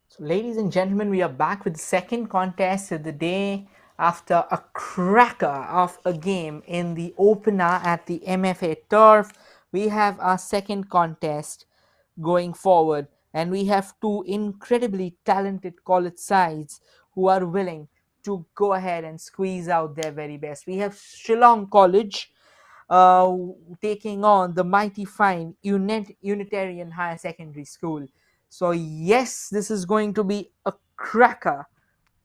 So, ladies and gentlemen, we are back with the second contest of the day after a cracker of a game in the opener at the MFA turf. We have our second contest going forward, and we have two incredibly talented college sides who are willing to go ahead and squeeze out their very best. We have Shillong College uh, taking on the mighty fine Unitarian Higher Secondary School. So, yes, this is going to be a cracker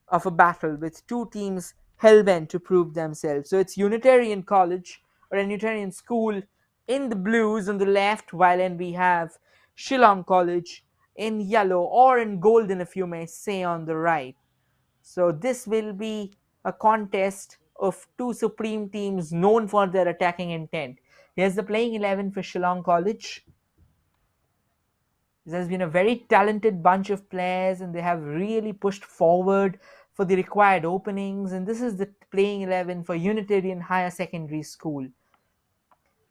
of a battle with two teams hell-bent to prove themselves. So, it's Unitarian College or a Unitarian School in the blues on the left, while then we have Shillong College in yellow or in golden, if you may say, on the right. So this will be a contest of two supreme teams known for their attacking intent. Here's the playing 11 for Shillong College. This has been a very talented bunch of players, and they have really pushed forward for the required openings. And this is the playing 11 for Unitarian Higher Secondary School.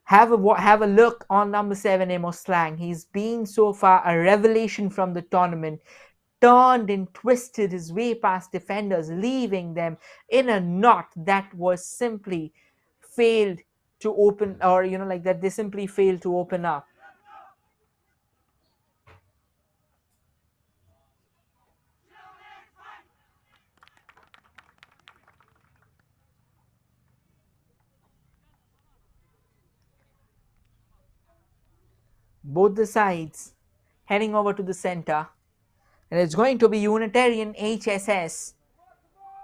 Have a look on number 7, Amos Slang. He's been so far a revelation from the tournament. Turned and twisted his way past defenders, leaving them in a knot that was simply failed to open, or like that, they simply failed to open up. Both the sides heading over to the center, and it's going to be Unitarian HSS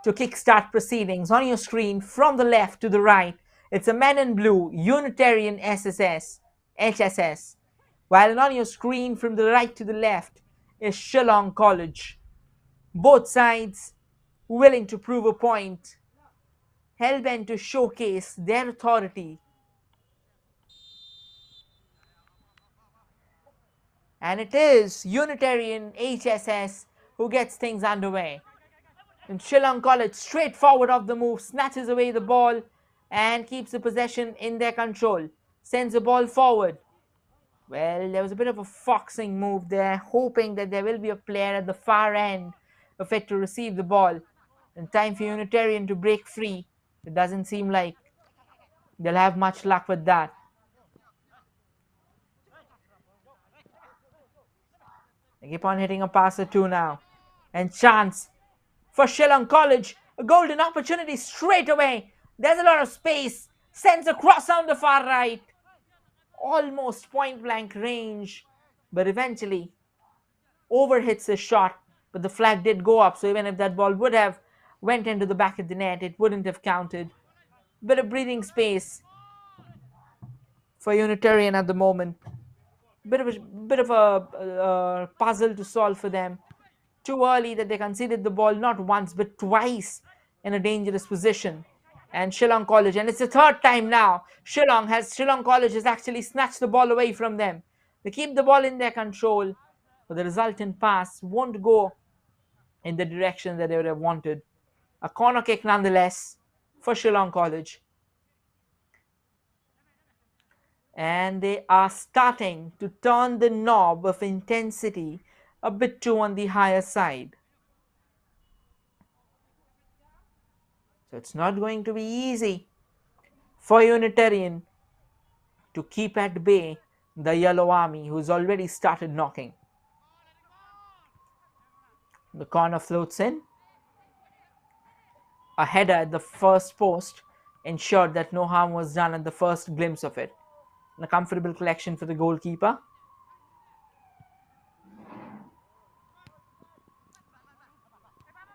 to kickstart proceedings. On your screen from the left to the right, it's a men in blue, Unitarian SSS, HSS. While on your screen from the right to the left is Shillong College. Both sides willing to prove a point, hell-bent to showcase their authority. And it is Unitarian HSS who gets things underway. And Shillong College, straight forward off the move, snatches away the ball and keeps the possession in their control. Sends the ball forward. Well, there was a bit of a foxing move there, hoping that there will be a player at the far end of it to receive the ball. And time for Unitarian to break free. It doesn't seem like they'll have much luck with that. They keep on hitting a pass or two now. And chance for Shillong College. A golden opportunity straight away. There's a lot of space. Sends a cross on the far right. Almost point blank range. But eventually overhits his shot. But the flag did go up. So even if that ball would have went into the back of the net, it wouldn't have counted. Bit of breathing space for Unitarian at the moment. Bit of a puzzle to solve for them. Too early that they conceded the ball not once but twice in a dangerous position. And Shillong College, and it's the third time now. Shillong College has actually snatched the ball away from them. They keep the ball in their control, but the resultant pass won't go in the direction that they would have wanted. A corner kick nonetheless for Shillong College. And they are starting to turn the knob of intensity a bit too on the higher side. So it's not going to be easy for Unitarian to keep at bay the Yellow Army, who's already started knocking. The corner floats in. A header at the first post ensured that no harm was done at the first glimpse of it. And a comfortable collection for the goalkeeper.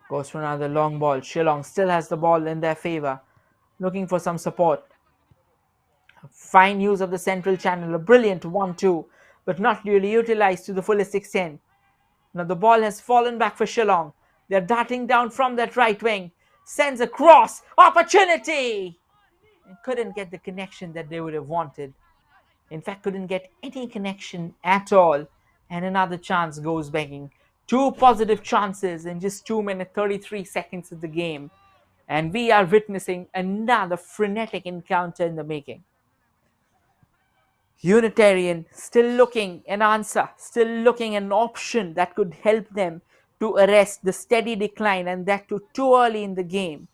Goes for another long ball. Shillong still has the ball in their favor, looking for some support. Fine use of the central channel, a brilliant 1-2, but not really utilized to the fullest extent. Now the ball has fallen back for Shillong. They're darting down from that right wing. Sends a cross. Opportunity! And couldn't get the connection that they would have wanted. In fact, couldn't get any connection at all. And another chance goes begging. Two positive chances in just 2 minutes 33 seconds of the game. And we are witnessing another frenetic encounter in the making. Unitarian still looking an answer, still looking an option that could help them to arrest the steady decline, and that too early in the game,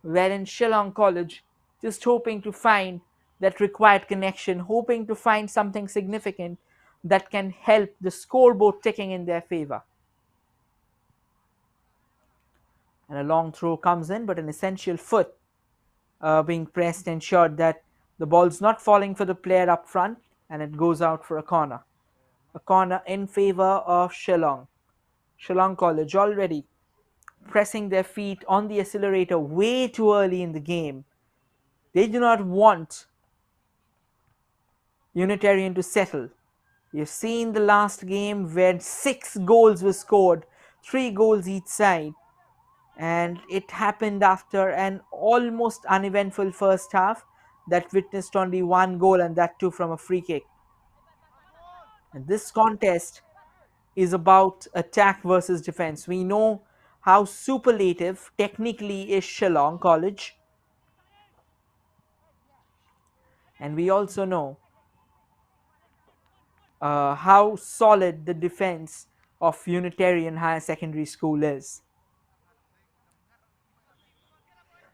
wherein Shillong College just hoping to find that required connection, hoping to find something significant that can help the scoreboard ticking in their favor. And a long throw comes in, but an essential foot being pressed ensured that the ball's not falling for the player up front, and it goes out for a corner. A corner in favor of Shillong. Shillong College already pressing their feet on the accelerator way too early in the game. They do not want Unitarian to settle. You've seen the last game where 6 goals were scored, 3 goals each side, and it happened after an almost uneventful first half that witnessed only 1 goal, and that too from a free kick. And this contest is about attack versus defense. We know how superlative technically is Shillong College, and we also know how solid the defense of Unitarian Higher Secondary School is.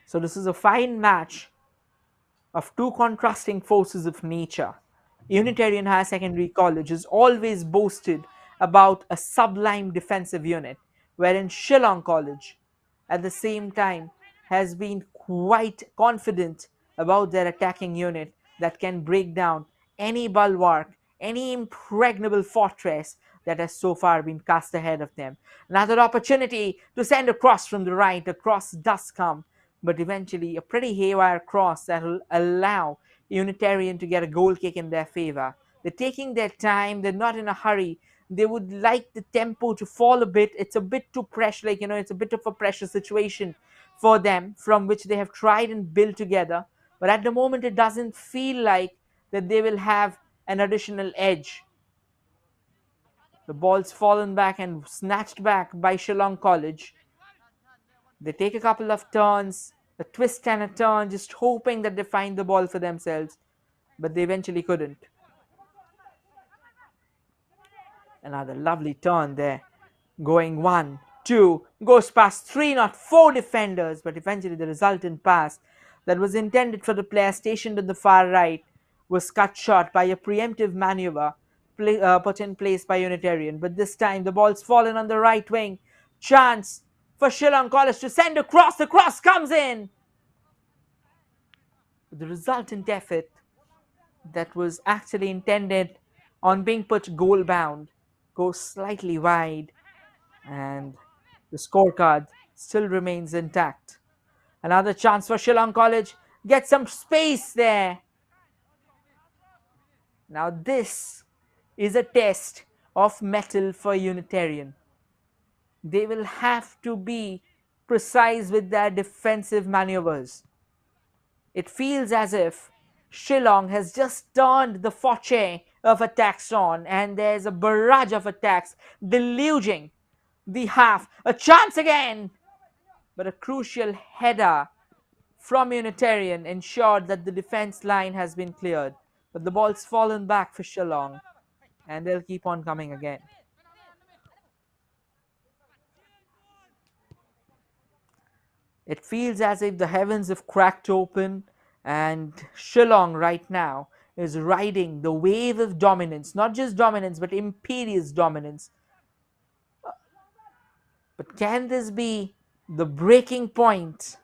So this is a fine match of two contrasting forces of nature. Unitarian Higher Secondary College is always boasted about a sublime defensive unit, wherein Shillong College, at the same time, has been quite confident about their attacking unit that can break down any bulwark, any impregnable fortress that has so far been cast ahead of them. Another opportunity to send a cross from the right. A cross does come, but eventually a pretty haywire cross that will allow Unitarian to get a goal kick in their favor. They're taking their time, they're not in a hurry. They would like the tempo to fall a bit. It's a bit too pressure, it's a bit of a pressure situation for them from which they have tried and built together. But at the moment, it doesn't feel like that they will have an additional edge. The ball's fallen back and snatched back by Shillong College. They take a couple of turns, a twist and a turn, just hoping that they find the ball for themselves, but they eventually couldn't. Another lovely turn there, going 1, 2, goes past 3, not 4 defenders, but eventually the resultant pass that was intended for the player stationed on the far right was cut short by a preemptive maneuver put in place by Unitarian. But this time the ball's fallen on the right wing. Chance for Shillong College to send across. The cross comes in. The resultant effort that was actually intended on being put goal bound goes slightly wide, and the scorecard still remains intact. Another chance for Shillong College. Get some space there. Now this is a test of mettle for Unitarian. They will have to be precise with their defensive maneuvers. It feels as if Shillong has just turned the forte of attacks on, and there's a barrage of attacks deluging the half. A chance again, but a crucial header from Unitarian ensured that the defense line has been cleared. But the ball's fallen back for Shillong, and they'll keep on coming again. It feels as if the heavens have cracked open, and Shillong right now is riding the wave of dominance, not just dominance, but imperious dominance. But can this be the breaking point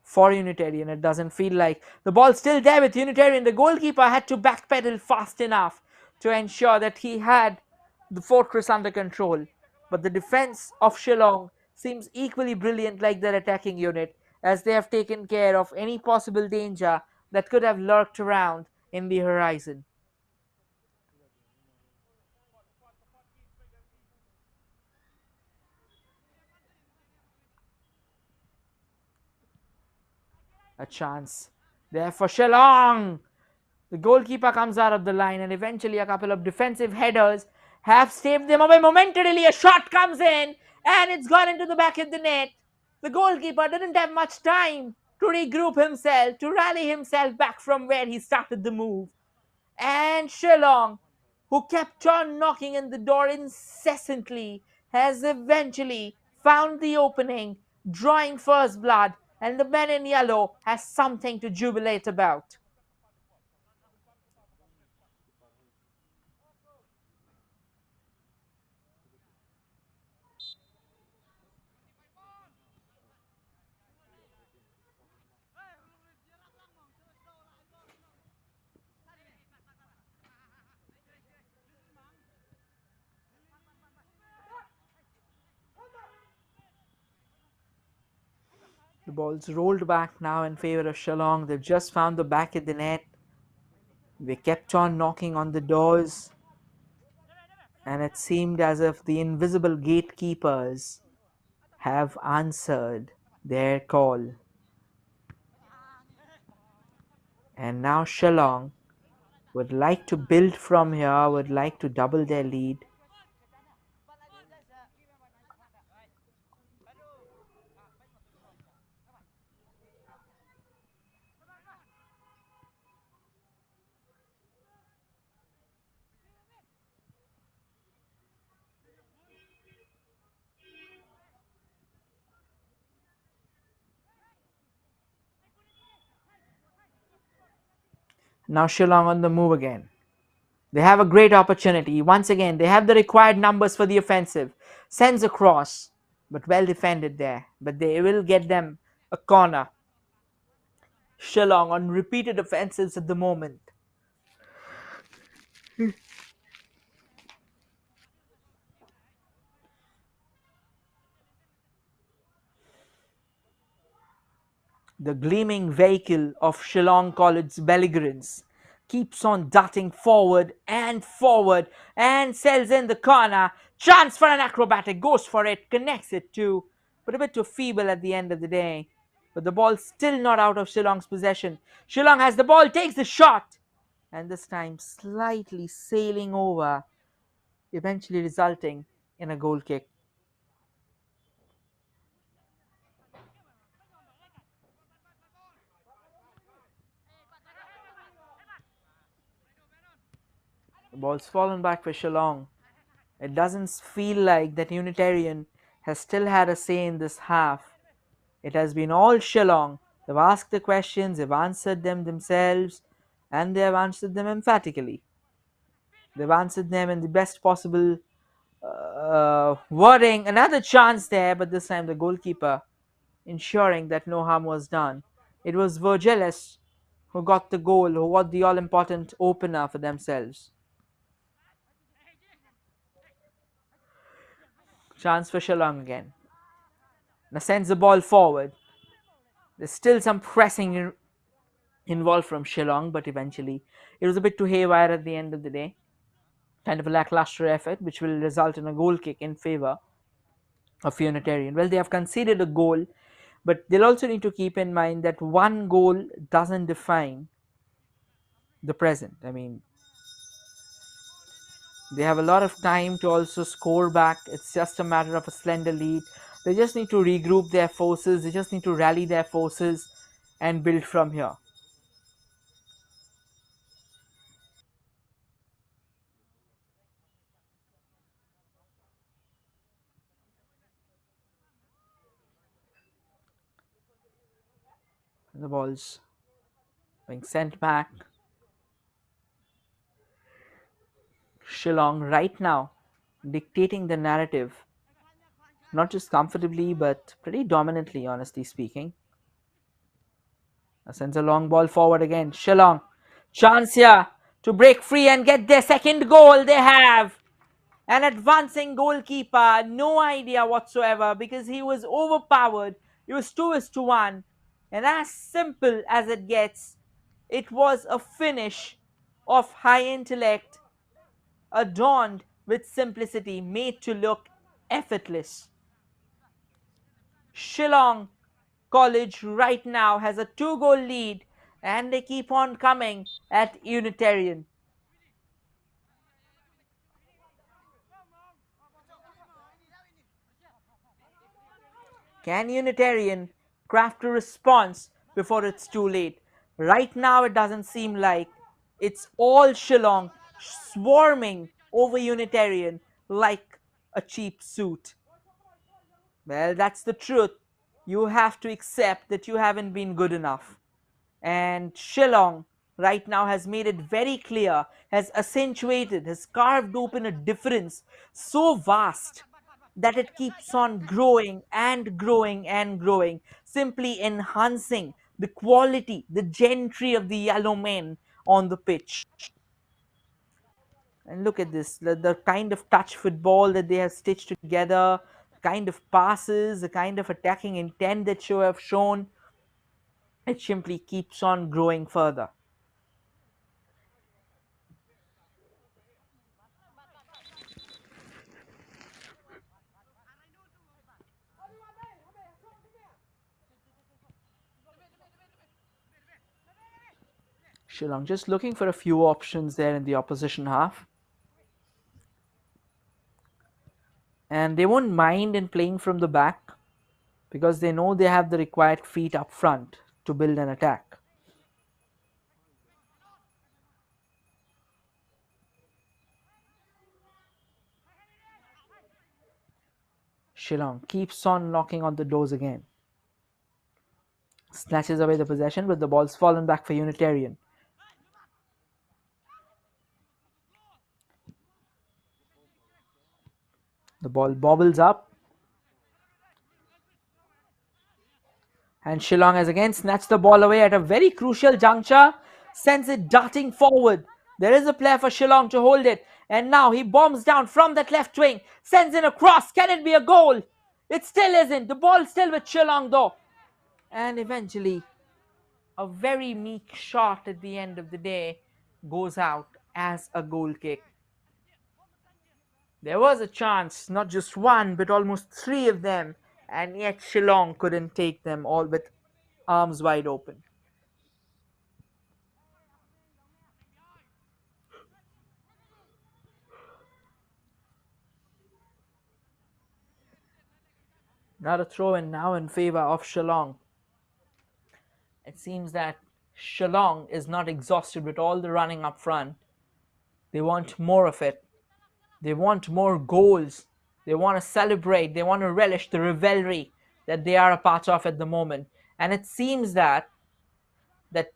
for Unitarian? It doesn't feel like. The ball's still there with Unitarian. The goalkeeper had to backpedal fast enough to ensure that he had the fortress under control. But the defense of Shillong seems equally brilliant like their attacking unit, as they have taken care of any possible danger that could have lurked around in the horizon. A chance there for Shillong. The goalkeeper comes out of the line, and eventually a couple of defensive headers have saved them away. Momentarily, a shot comes in, and it's gone into the back of the net. The goalkeeper didn't have much time to regroup himself, to rally himself back from where he started the move. And Shillong who kept on knocking on the door incessantly, has eventually found the opening, drawing first blood, and the men in yellow has something to jubilate about. The ball's rolled back now in favor of Shillong. They've just found the back of the net. They kept on knocking on the doors, and it seemed as if the invisible gatekeepers have answered their call. And now Shillong would like to build from here, would like to double their lead. Now Shillong on the move again. They have a great opportunity. Once again, they have the required numbers for the offensive. Sends across, but well defended there. But they will get them a corner. Shillong on repeated offensives at the moment. The gleaming vehicle of Shillong College's belligerents keeps on darting forward and sells in the corner. Chance for an acrobatic, goes for it, connects it too, but a bit too feeble at the end of the day. But the ball's still not out of Shillong's possession. Shillong has the ball, takes the shot, and this time slightly sailing over, eventually resulting in a goal kick. The ball's fallen back for Shillong. It doesn't feel like that Unitarian has still had a say in this half. It has been all Shillong. They've asked the questions, they've answered them themselves, and they have answered them emphatically. They've answered them in the best possible wording. Another chance there, but this time the goalkeeper ensuring that no harm was done. It was Vergeles who got the goal, who got the all important opener for themselves. Chance for Shillong again. Now sends the ball forward. There's still some pressing involved from Shillong, but eventually it was a bit too haywire at the end of the day. Kind of a lackluster effort, which will result in a goal kick in favor of Unitarian. Well, they have conceded a goal, but they'll also need to keep in mind that one goal doesn't define the present. I mean, they have a lot of time to also score back. It's just a matter of a slender lead. They just need to regroup their forces, they just need to rally their forces and build from here. The ball's being sent back. Shillong right now dictating the narrative, not just comfortably but pretty dominantly, honestly speaking. Sends a long ball forward again. Shillong, chance here to break free and get their second goal. They have an advancing goalkeeper, no idea whatsoever because he was overpowered. It was 2-1, and as simple as it gets, it was a finish of high intellect, adorned with simplicity, made to look effortless. Shillong College right now has a 2-goal lead, and they keep on coming at Unitarian. Can Unitarian craft a response before it's too late? Right now, it doesn't seem like it's all Shillong swarming over Unitarian like a cheap suit. Well, that's the truth. You have to accept that you haven't been good enough. And Shillong right now has made it very clear, has accentuated, has carved open a difference so vast that it keeps on growing and growing and growing, simply enhancing the quality, the gentry of the yellow men on the pitch. And look at this, the kind of touch football that they have stitched together, the kind of passes, the kind of attacking intent that you have shown, it simply keeps on growing further. Shillong just looking for a few options there in the opposition half. And they won't mind in playing from the back because they know they have the required feet up front to build an attack. Shillong keeps on knocking on the doors again. Snatches away the possession, but the ball's fallen back for Unitarian. The ball bobbles up. And Shillong has again snatched the ball away at a very crucial juncture, sends it darting forward. There is a player for Shillong to hold it. And now he bombs down from that left wing, sends in a cross. Can it be a goal? It still isn't. The ball's still with Shillong though. And eventually, a very meek shot at the end of the day goes out as a goal kick. There was a chance, not just one, but almost three of them, and yet Shillong couldn't take them all with arms wide open. Not a throw in now in favor of Shillong. It seems that Shillong is not exhausted with all the running up front. They want more of it. They want more goals. They want to celebrate. They want to relish the revelry that they are a part of at the moment. And it seems that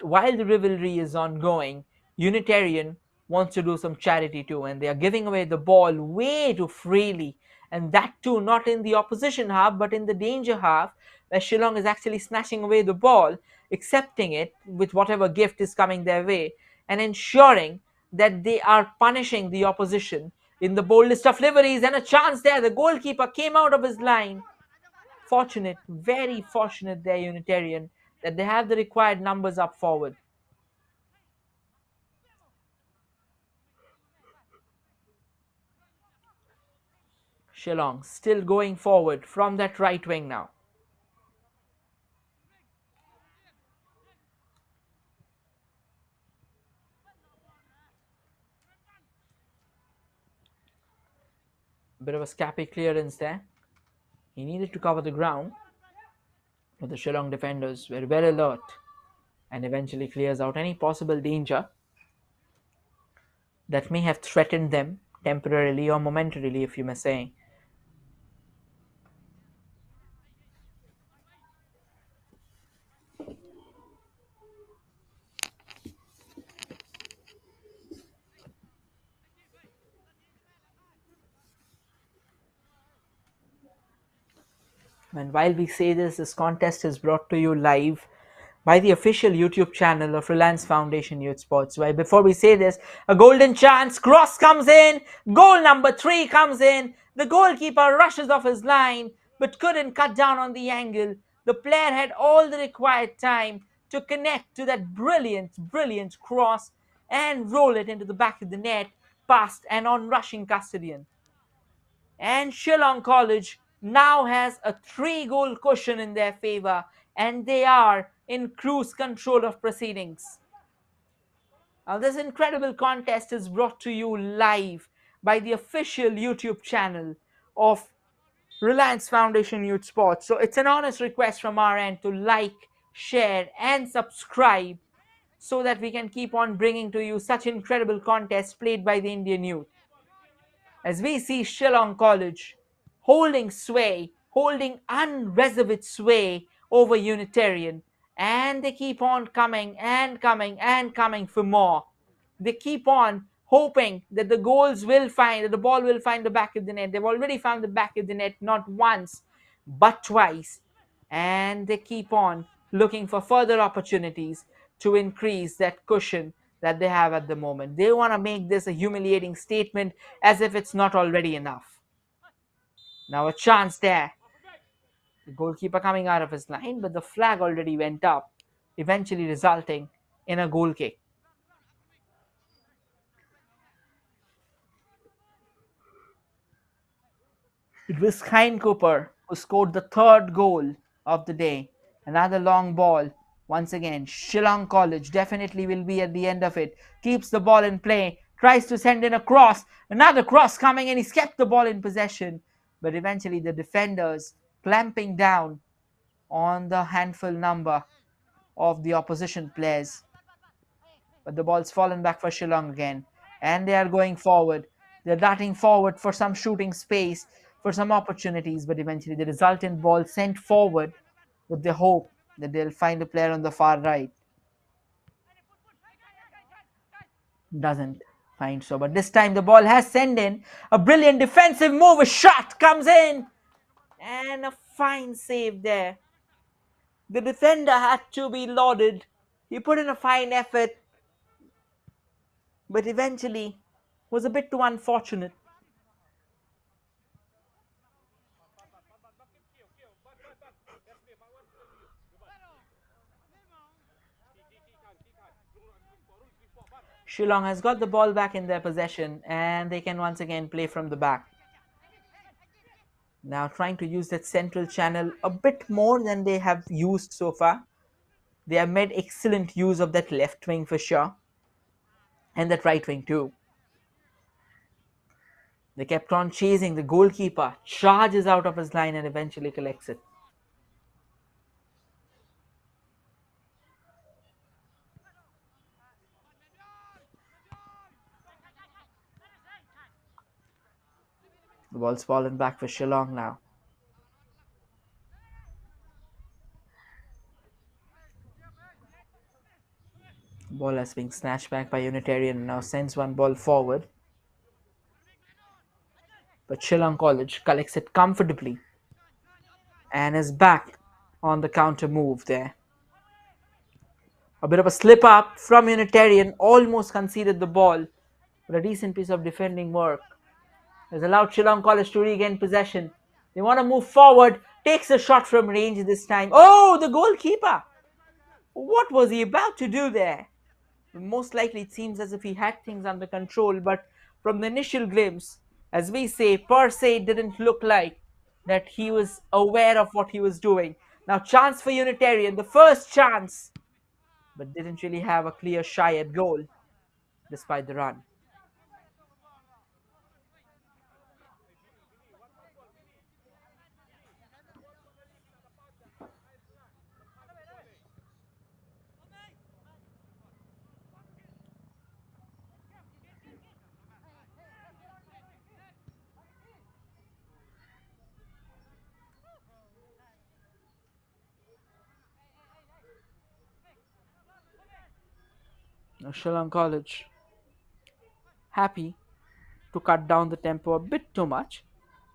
while the rivalry is ongoing, Unitarian wants to do some charity too, and they are giving away the ball way too freely, and that too not in the opposition half but in the danger half, where Shillong is actually snatching away the ball, accepting it with whatever gift is coming their way, and ensuring that they are punishing the opposition in the boldest of liveries. And a chance there, the goalkeeper came out of his line. Fortunate, very fortunate there, Unitarian, that they have the required numbers up forward. Shillong still going forward from that right wing now. A bit of a scrappy clearance there. He needed to cover the ground, but the Shillong defenders were well alert and eventually clears out any possible danger that may have threatened them temporarily or momentarily, if you may say. And while we say this contest is brought to you live by the official YouTube channel of Reliance Foundation Youth Sports. Why, before we say this, a golden chance, cross comes in, goal number 3 comes in, the goalkeeper rushes off his line but couldn't cut down on the angle. The player had all the required time to connect to that brilliant cross and roll it into the back of the net, past an on-rushing custodian. And Shillong College now has a 3-goal cushion in their favor, and they are in cruise control of proceedings. Now, this incredible contest is brought to you live by the official YouTube channel of Reliance Foundation Youth Sports. So it's an honest request from our end to like, share, and subscribe so that we can keep on bringing to you such incredible contests played by the Indian youth. As we see Shillong College holding sway, holding unreserved sway over Unitarian, and they keep on coming and coming and coming for more. They keep on hoping that the ball will find the back of the net. They've already found the back of the net not once, but twice. And they keep on looking for further opportunities to increase that cushion that they have at the moment. They want to make this a humiliating statement as if it's not already enough. Now a chance there. The goalkeeper coming out of his line, but the flag already went up, eventually resulting in a goal kick. It was Hein Cooper who scored the third goal of the day. Another long ball. Once again, Shillong College definitely will be at the end of it. Keeps the ball in play, tries to send in a cross. Another cross coming, and he's kept the ball in possession. But eventually, the defenders clamping down on the handful number of the opposition players. But the ball's fallen back for Shillong again. And they are going forward. They're darting forward for some shooting space, for some opportunities, but eventually the resultant ball sent forward with the hope that they'll find a player on the far right. Doesn't find so. But this time the ball has sent in. A brilliant defensive move. A shot comes in. And a fine save there. The defender had to be lauded. He put in a fine effort, but eventually was a bit too unfortunate. Shillong has got the ball back in their possession and they can once again play from the back. Now trying to use that central channel a bit more than they have used so far. They have made excellent use of that left wing for sure, and that right wing too. They kept on chasing. The goalkeeper charges out of his line and eventually collects it. The ball's fallen back for Shillong now. The ball has been snatched back by Unitarian and now sends one ball forward. But Shillong College collects it comfortably and is back on the counter move there. A bit of a slip up from Unitarian, almost conceded the ball, but a decent piece of defending work has allowed Shillong College to regain possession. They want to move forward, takes a shot from range this time. Oh, the goalkeeper! What was he about to do there? Most likely it seems as if he had things under control, but from the initial glimpse, as we say, per se, it didn't look like that he was aware of what he was doing. Now, chance for Unitarian, the first chance, but didn't really have a clear shy at goal despite the run. Now, Shillong College happy to cut down the tempo a bit too much.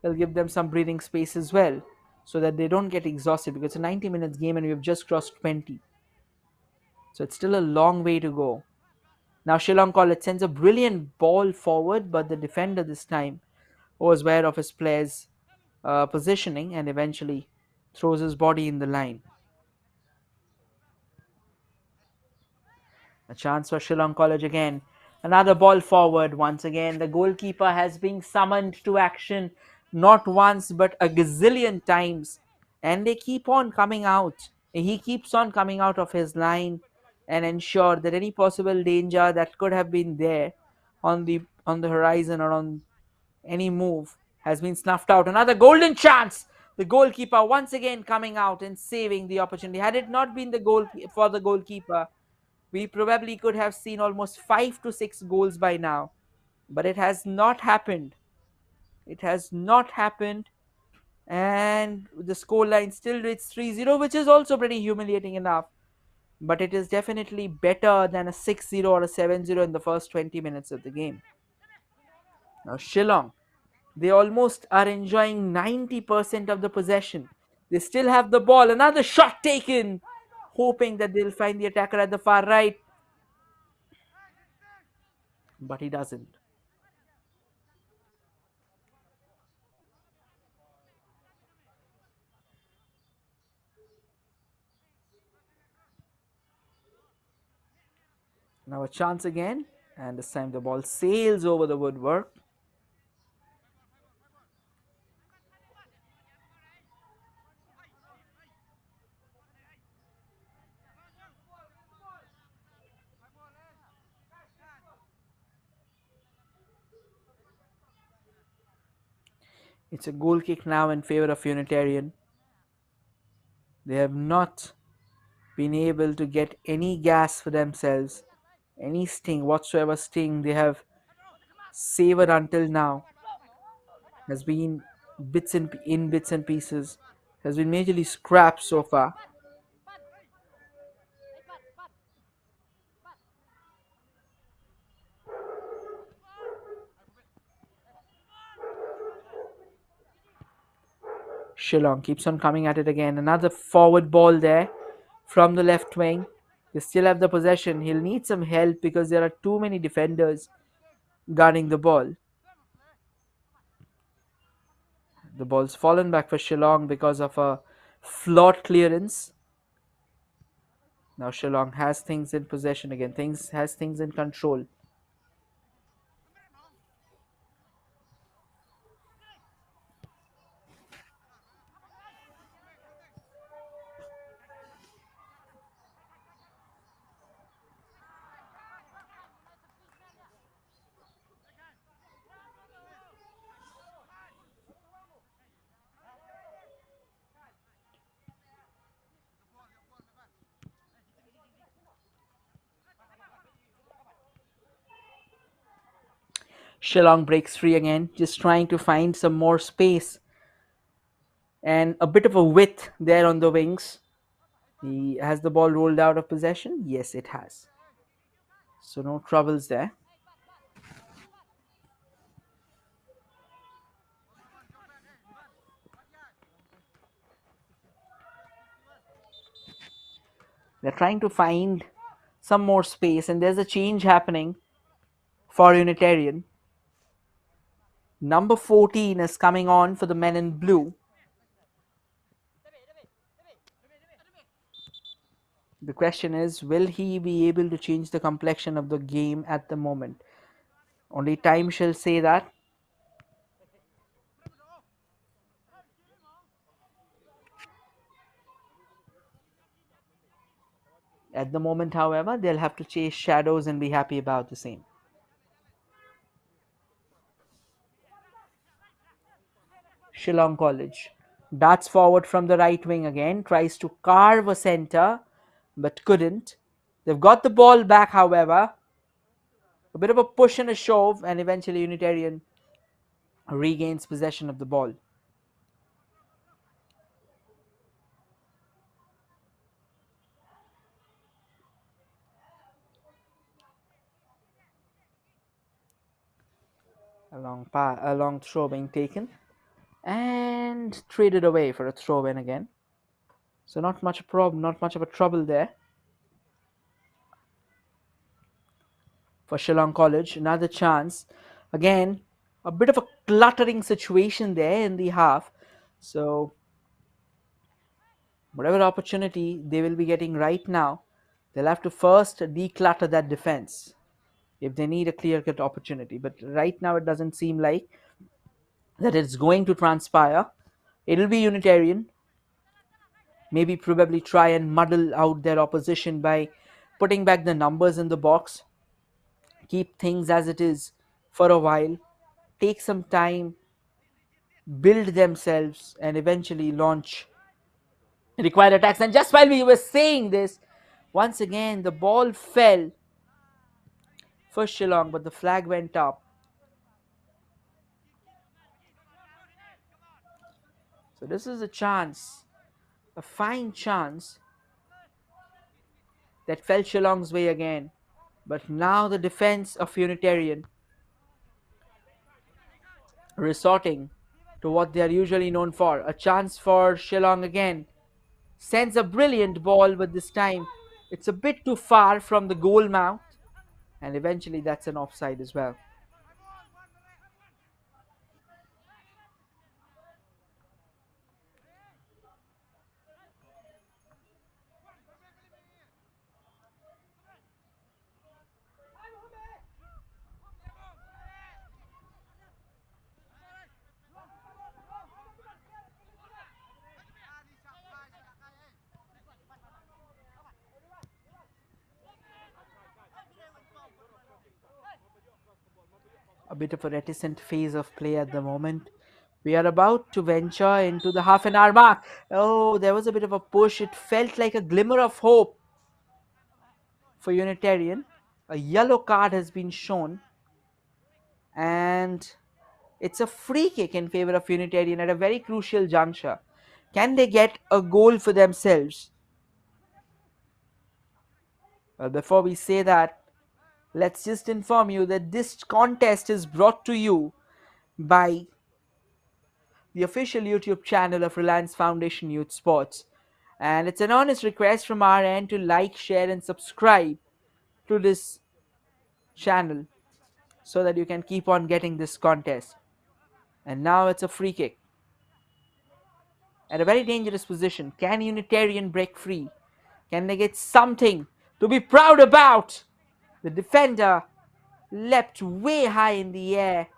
They'll give them some breathing space as well so that they don't get exhausted because it's a 90 minutes game and we've just crossed 20. So it's still a long way to go. Now Shillong College sends a brilliant ball forward, but the defender this time was aware of his player's positioning and eventually throws his body in the line. A chance for Shillong College again. Another ball forward once again. The goalkeeper has been summoned to action not once but a gazillion times. And they keep on coming out. He keeps on coming out of his line and ensure that any possible danger that could have been there on the horizon or on any move has been snuffed out. Another golden chance. The goalkeeper once again coming out and saving the opportunity. Had it not been the goal for the goalkeeper, We probably could have seen almost 5 to 6 goals by now, but it has not happened. It has not happened, and the scoreline still reads 3-0, which is also pretty humiliating enough. But it is definitely better than a 6-0 or a 7-0 in the first 20 minutes of the game. Now, Shillong, they almost are enjoying 90% of the possession. They still have the ball. Another shot taken, hoping that they'll find the attacker at the far right, but he doesn't. Now a chance again, and this time the ball sails over the woodwork. It's a goal kick now in favor of Unitarian. They have not been able to get any gas for themselves, any sting whatsoever. Sting they have savored until now has been bits and pieces, has been majorly scrapped so far. Shillong keeps on coming at it again. Another forward ball there from the left wing. They still have the possession. He'll need some help because there are too many defenders guarding the ball. The ball's fallen back for Shillong because of a flawed clearance. Now Shillong has things in possession again. Things has things in control. Shillong breaks free again, just trying to find some more space and a bit of a width there on the wings. He has the ball rolled out of possession. Yes, it has. So no troubles there. They're trying to find some more space, and there's a change happening for Unitarian. Number 14 is coming on for the men in blue. The question is, will he be able to change the complexion of the game at the moment? Only time shall say that. At the moment, however, they'll have to chase shadows and be happy about the same. Shillong College darts forward from the right wing again, tries to carve a center, but couldn't. They've got the ball back, however. A bit of a push and a shove, and eventually Unitarian regains possession of the ball. A long throw being taken and traded away for a throw in again. So not much a problem, not much of a trouble there for Shillong College. Another chance. Again, a bit of a cluttering situation there in the half. So whatever opportunity they will be getting right now, they'll have to first declutter that defense if they need a clear-cut opportunity. But right now, it doesn't seem like that it's going to transpire. It'll be Unitarian. Maybe probably try and muddle out their opposition by putting back the numbers in the box, keep things as it is for a while, take some time, build themselves, and eventually launch required attacks. And just while we were saying this, Once again, the ball fell for Shillong, but the flag went up. So this is a chance, a fine chance that fell Shillong's way again. But now the defense of Unitarian resorting to what they are usually known for. A chance for Shillong again. Sends a brilliant ball, but this time it's a bit too far from the goal mouth. And eventually that's an offside as well. A bit of a reticent phase of play at the moment. We are about to venture into the half an hour mark. Oh, there was a bit of a push. It felt like a glimmer of hope for Unitarian. A yellow card has been shown, and it's a free kick in favor of Unitarian at a very crucial juncture. Can they get a goal for themselves? Well, before we say that, let's just inform you that this contest is brought to you by the official YouTube channel of Reliance Foundation Youth Sports. And it's an honest request from our end to like, share, and subscribe to this channel so that you can keep on getting this contest. And now it's a free kick. At a very dangerous position. Can Unitarian break free? Can they get something to be proud about? The defender leapt way high in the air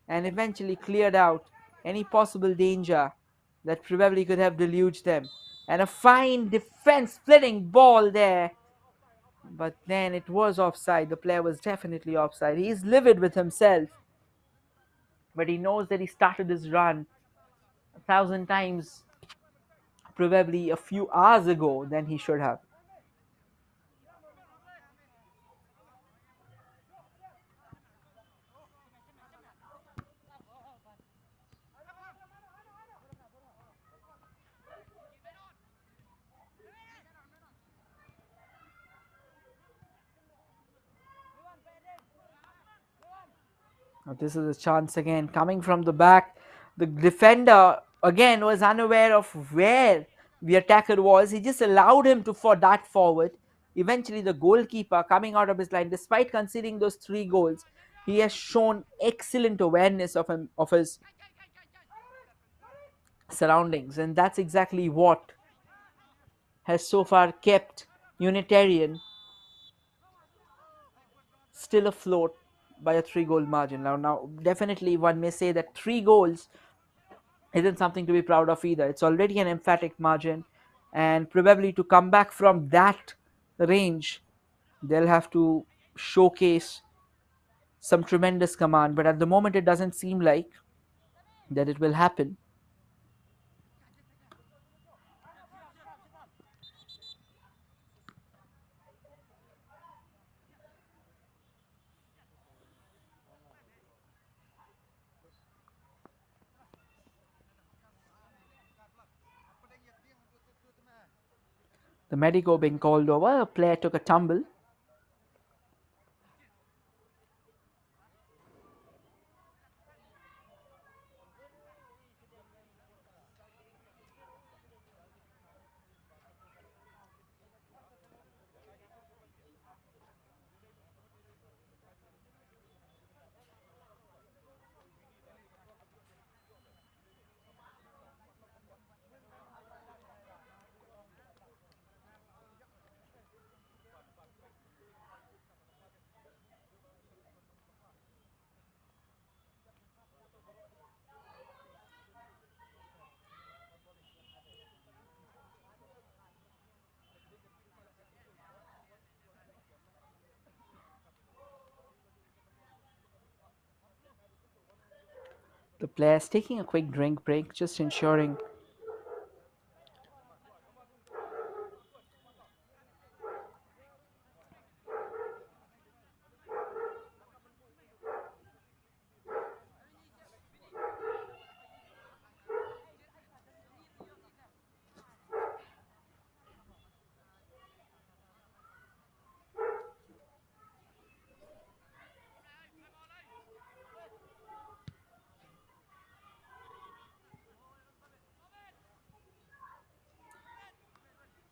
and eventually cleared out any possible danger that probably could have deluged them. And a fine defense splitting ball there. But then it was offside. The player was definitely offside. He's livid with himself. But he knows that he started his run 1,000 times, probably a few hours ago, than he should have. Now this is a chance again coming from the back. The defender again was unaware of where the attacker was. He just allowed him to for dart forward. Eventually, the goalkeeper coming out of his line, despite conceding those 3 goals, he has shown excellent awareness of his surroundings, and that's exactly what has so far kept Unitarian still afloat by a 3 goal margin. Now, definitely one may say that 3 goals isn't something to be proud of either. It's already an emphatic margin, and probably to come back from that range, they'll have to showcase some tremendous command. But at the moment, it doesn't seem like that it will happen. The medico being called over, a player took a tumble. The players taking a quick drink break, just ensuring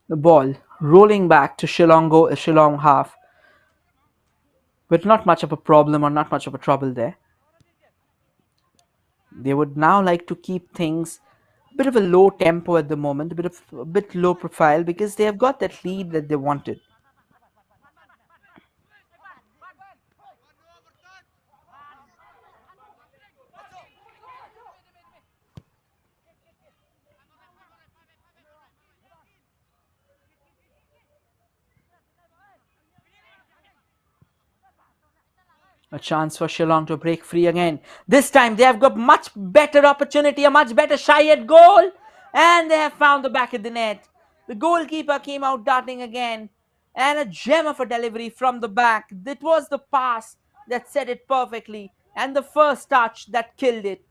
The ball rolling back to Shillong half, with not much of a problem or not much of a trouble there. They would now like to keep things a bit of a low tempo at the moment, a bit low profile because they have got that lead that they wanted. A chance for Shillong to break free again. This time they have got much better opportunity, a much better shy at goal, and they have found the back of the net. The goalkeeper came out darting again, and a gem of a delivery from the back. It was the pass that set it perfectly, and the first touch that killed it.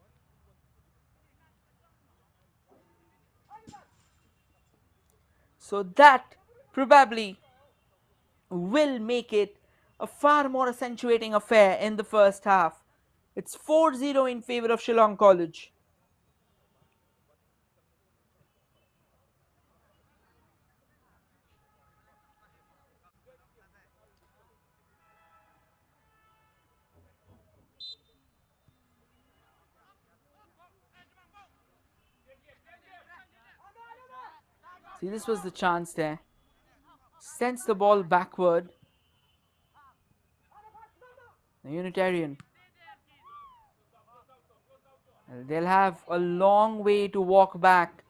So that probably will make it a far more accentuating affair in the first half. It's 4-0 in favor of Shillong College. See, this was the chance there. Sends the ball backward. The Unitarian. They'll have a long way to walk back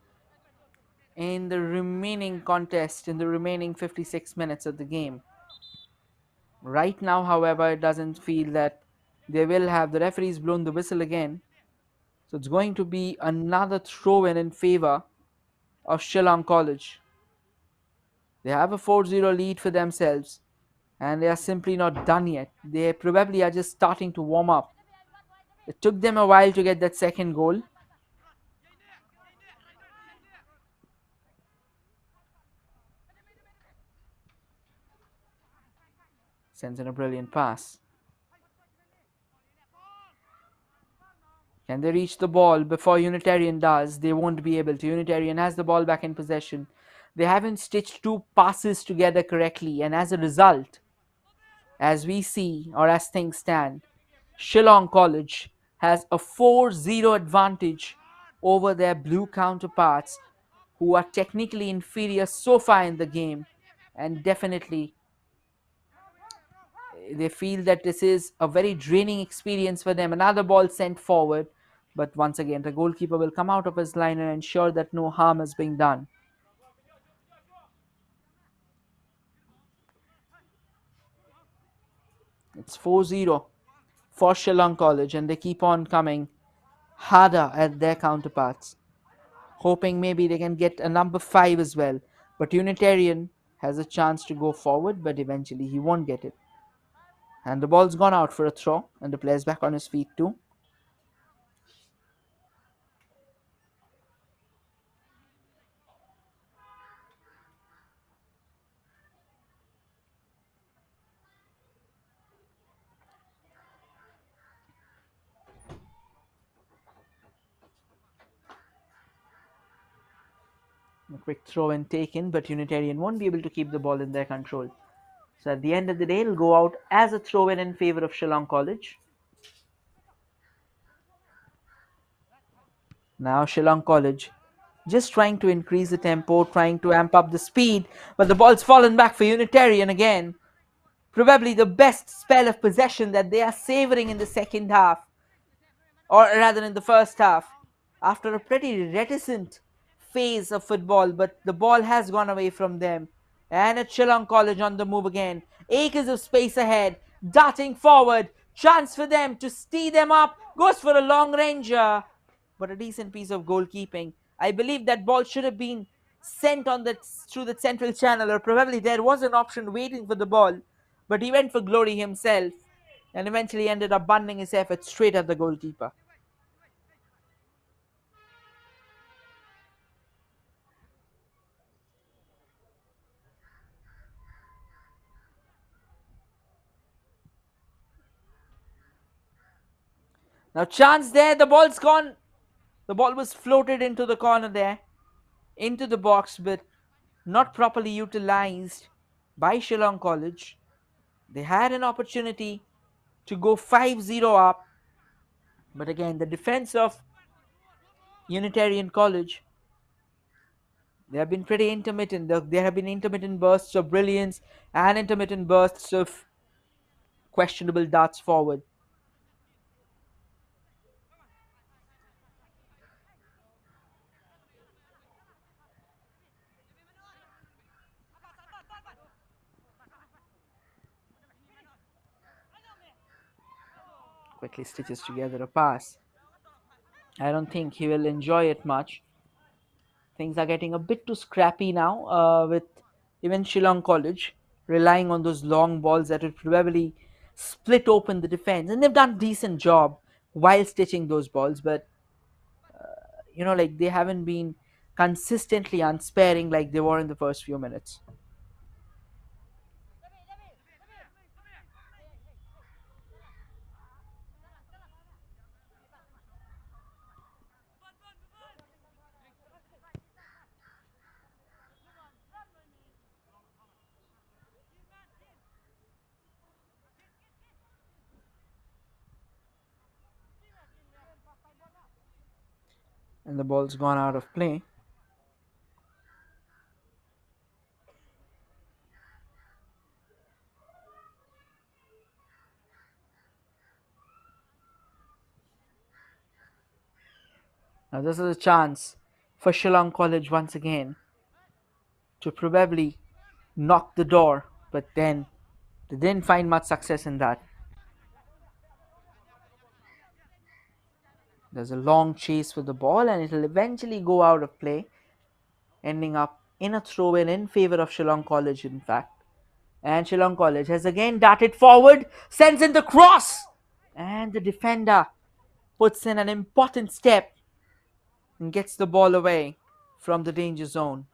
in the remaining contest, in the remaining 56 minutes of the game. Right now, however, it doesn't feel that they will have. The referee's blown the whistle again. So it's going to be another throw in favor of Shillong College. They have a 4-0 lead for themselves, and they are simply not done yet. They probably are just starting to warm up. It took them a while to get that second goal. Sends in a brilliant pass. Can they reach the ball before Unitarian does? They won't be able to. Unitarian has the ball back in possession. They haven't stitched two passes together correctly, and as a result, as we see or as things stand, Shillong College has a 4-0 advantage over their blue counterparts, who are technically inferior so far in the game, and definitely they feel that this is a very draining experience for them. Another ball sent forward, but once again the goalkeeper will come out of his line and ensure that no harm is being done. It's 4-0 for Shillong College, and they keep on coming harder at their counterparts, hoping maybe they can get a number 5 as well. But Unitarian has a chance to go forward, but eventually he won't get it. And the ball's gone out for a throw, and the player's back on his feet too. A quick throw and taken, but Unitarian won't be able to keep the ball in their control. So at the end of the day, it'll go out as a throw in favor of Shillong College. Now Shillong College just trying to increase the tempo, trying to amp up the speed, but the ball's fallen back for Unitarian again. Probably the best spell of possession that they are savoring in the second half, or rather in the first half, after a pretty reticent phase of football, but the ball has gone away from them. And it's Shillong College on the move again. Acres of space ahead, darting forward. Chance for them to tee them up. Goes for a long ranger, but a decent piece of goalkeeping. I believe that ball should have been sent on that through the central channel, or probably there was an option waiting for the ball, but he went for glory himself and eventually ended up bundling his effort straight at the goalkeeper. Now chance there, the ball's gone. The ball was floated into the corner there, into the box, but not properly utilized by Shillong College. They had an opportunity to go 5-0 up, but again, the defense of Unitarian College, they have been pretty intermittent. There have been intermittent bursts of brilliance and intermittent bursts of questionable darts forward. Quickly stitches together a pass. I don't think he will enjoy it much. Things are getting a bit too scrappy now with even Shillong College relying on those long balls that would probably split open the defense. And they've done a decent job while stitching those balls, but like they haven't been consistently unsparing like they were in the first few minutes. And the ball's gone out of play. Now, this is a chance for Shillong College once again to probably knock the door, but then they didn't find much success in that. There's a long chase with the ball, and it'll eventually go out of play, ending up in a throw in favor of Shillong College, in fact. And Shillong College has again darted forward, sends in the cross, and the defender puts in an important step and gets the ball away from the danger zone.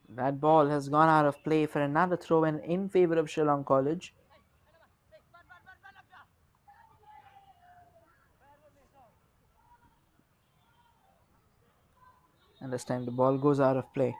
That ball has gone out of play for another throw in favor of Shillong College. And this time the ball goes out of play.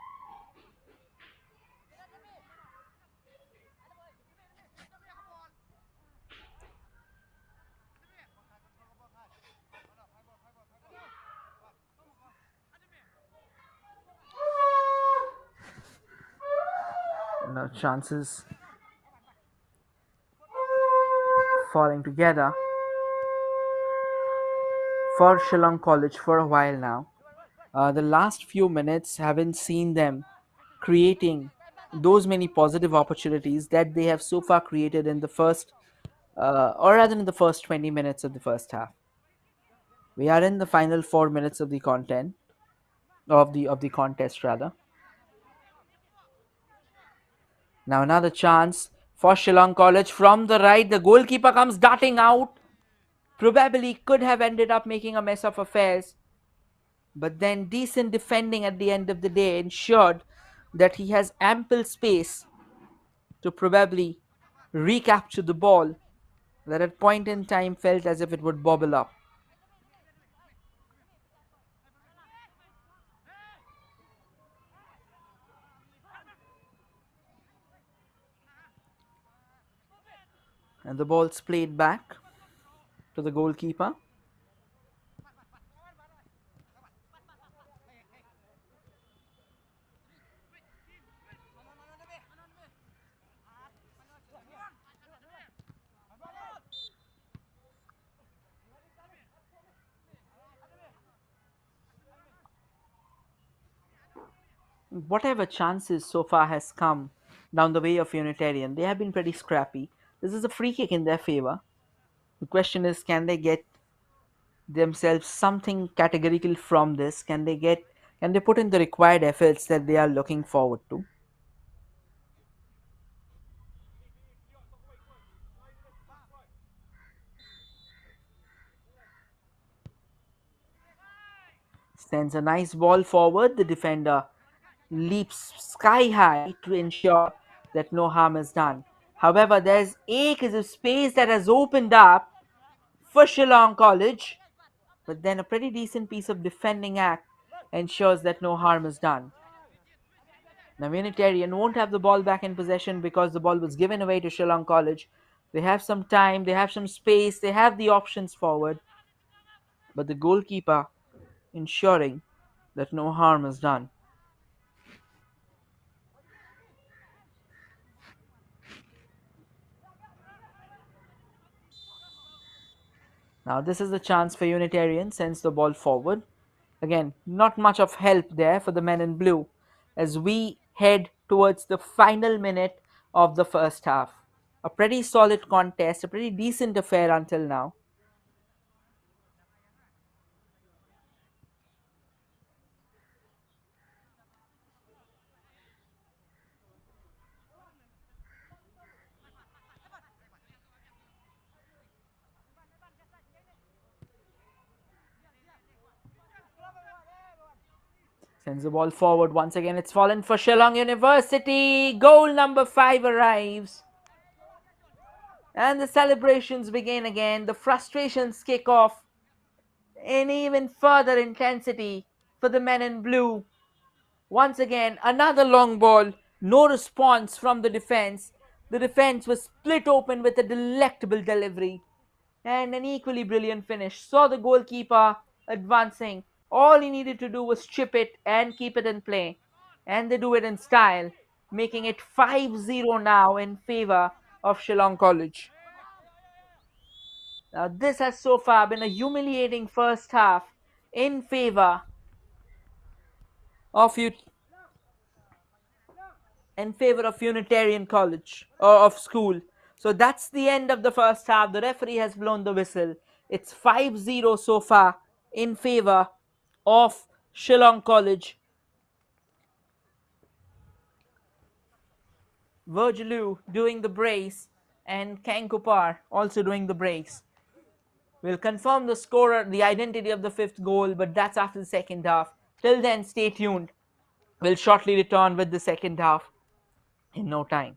Now chances falling together for Shillong College for a while now. The last few minutes haven't seen them creating those many positive opportunities that they have so far created in the first, or rather in the first 20 minutes of the first half. We are in the final 4 minutes of the content of the contest rather. Now another chance for Shillong College from the right. The goalkeeper comes darting out. Probably could have ended up making a mess of affairs, but then decent defending at the end of the day ensured that he has ample space to probably recapture the ball that at point in time felt as if it would bobble up. And the ball's played back to the goalkeeper. Whatever chances so far has come down the way of Unitarian, they have been pretty scrappy. This is a free kick in their favor. The question is, can they get themselves something categorical from this? Can they put in the required efforts that they are looking forward to? Sends a nice ball forward. The defender leaps sky high to ensure that no harm is done. However, there's acres of space that has opened up for Shillong College, but then a pretty decent piece of defending act ensures that no harm is done. Now, Unitarian won't have the ball back in possession because the ball was given away to Shillong College. They have some time, they have some space, they have the options forward, but the goalkeeper ensuring that no harm is done. Now, this is the chance for Unitarian, sends the ball forward. Again, not much of help there for the men in blue as we head towards the final minute of the first half. A pretty solid contest, a pretty decent affair until now. Sends the ball forward once again. It's fallen for Shillong University. Goal number 5 arrives. And the celebrations begin again. The frustrations kick off in even further intensity for the men in blue. Once again, another long ball. No response from the defense. The defense was split open with a delectable delivery and an equally brilliant finish. Saw the goalkeeper advancing. All he needed to do was chip it and keep it in play. And they do it in style, making it 5-0 now in favor of Shillong College. Now, this has so far been a humiliating first half in favor of you in favor of Unitarian College or of school. So that's the end of the first half. The referee has blown the whistle. It's 5-0 so far in favor of Shillong College. Virgilou doing the brace and Kankupar also doing the brace. We'll confirm the scorer, the identity of the fifth goal, but that's after the second half. Till then, stay tuned. We'll shortly return with the second half in no time.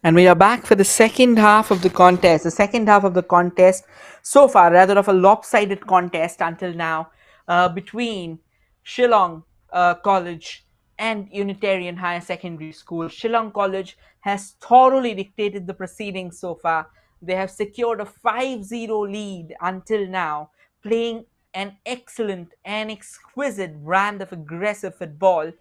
And we are back for the second half of the contest. The second half of the contest, so far, rather of a lopsided contest until now, between Shillong College and Unitarian Higher Secondary School. Shillong College has thoroughly dictated the proceedings so far. They have secured a 5-0 lead until now, playing an excellent and exquisite brand of aggressive football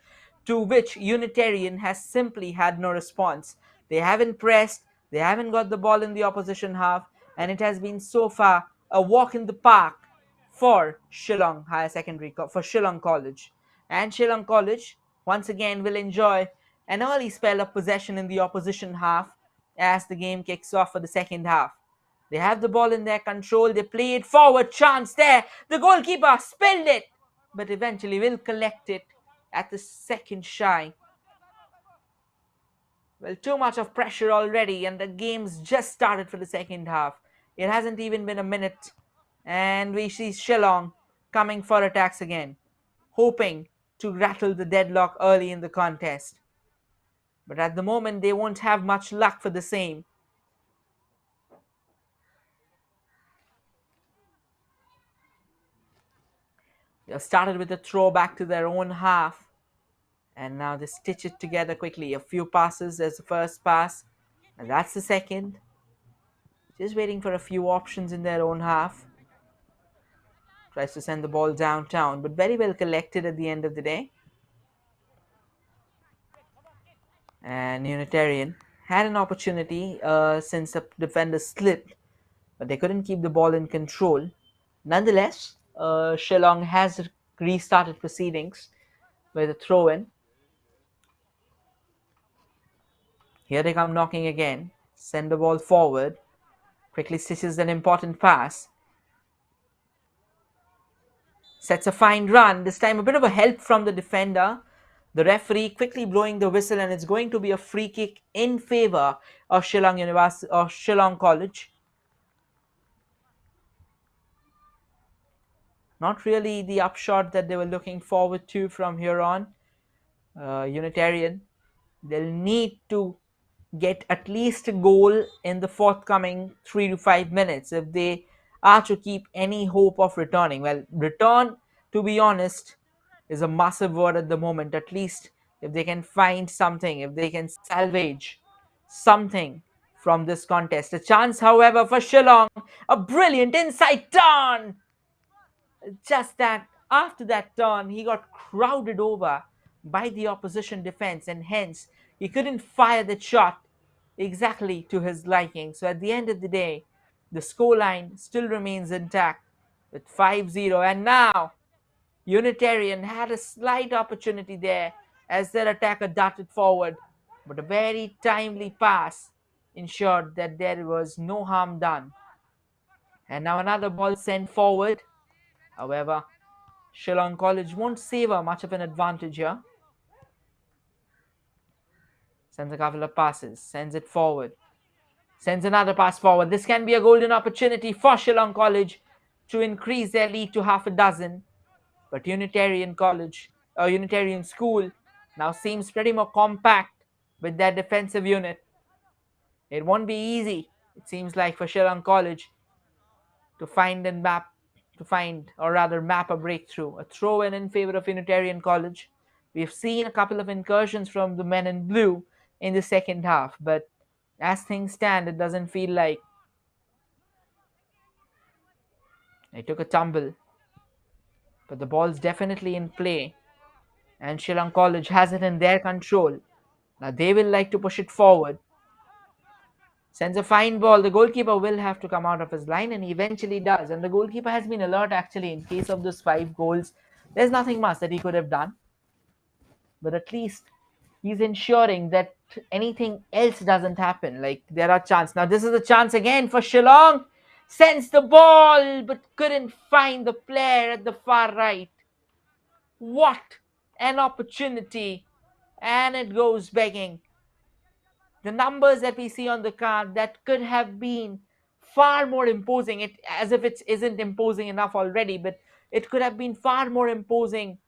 to which Unitarian has simply had no response. They haven't pressed, they haven't got the ball in the opposition half, and it has been so far a walk in the park for Shillong Higher Secondary, for Shillong College. And Shillong College once again will enjoy an early spell of possession in the opposition half as the game kicks off for the second half. They have the ball in their control, they play it forward, chance there, the goalkeeper spilled it, but eventually will collect it at the second shy. Well, too much of pressure already, and the game's just started for the second half. It hasn't even been a minute, and we see Shillong coming for attacks again, hoping to rattle the deadlock early in the contest. But at the moment, they won't have much luck for the same. They started with a throw back to their own half, and now they stitch it together quickly. A few passes as the first pass, and that's the second. Just waiting for a few options in their own half. Tries to send the ball downtown, but very well collected at the end of the day. And Unitarian had an opportunity since the defender slipped, but they couldn't keep the ball in control. Nonetheless, Shillong has restarted proceedings with a throw in. Here they come knocking again. Send the ball forward. Quickly stitches an important pass. Sets a fine run. This time a bit of a help from the defender. The referee quickly blowing the whistle, and it's going to be a free kick in favor of Shillong University or Shillong College. Not really the upshot that they were looking forward to from here on. Unitarian, they'll need to get at least a goal in the forthcoming 3 to 5 minutes if they are to keep any hope of returning. Well, return, to be honest, is a massive word at the moment. At least if they can find something, if they can salvage something from this contest. A chance, however, for Shillong, a brilliant inside turn. Just that after that turn, he got crowded over by the opposition defense, and hence he couldn't fire that shot exactly to his liking. So at the end of the day, the scoreline still remains intact with 5-0. And now Unitarian had a slight opportunity there as their attacker darted forward, but a very timely pass ensured that there was no harm done. And now another ball sent forward. However, Shillong College won't savor much of an advantage here. Sends a couple of passes, sends it forward, sends another pass forward. This can be a golden opportunity for Shillong College to increase their lead to half a dozen. But Unitarian College, or Unitarian School, now seems pretty more compact with their defensive unit. It won't be easy, it seems like, for Shillong College to find and map, to find or rather map a breakthrough. A throw in favor of Unitarian College. We've seen a couple of incursions from the men in blue in the second half, but as things stand, it doesn't feel like. They took a tumble, but the ball's definitely in play, and Shillong College has it in their control. Now they will like to push it forward. Sends a fine ball. The goalkeeper will have to come out of his line, and he eventually does. And the goalkeeper has been alert actually in case of those 5 goals. There's nothing much that he could have done, but at least he's ensuring that anything else doesn't happen. Like there are chances. Now this is a chance again for Shillong. Sends the ball, but couldn't find the player at the far right. What an opportunity! And it goes begging. The numbers that we see on the card that could have been far more imposing, it as if it isn't imposing enough already, but it could have been far more imposing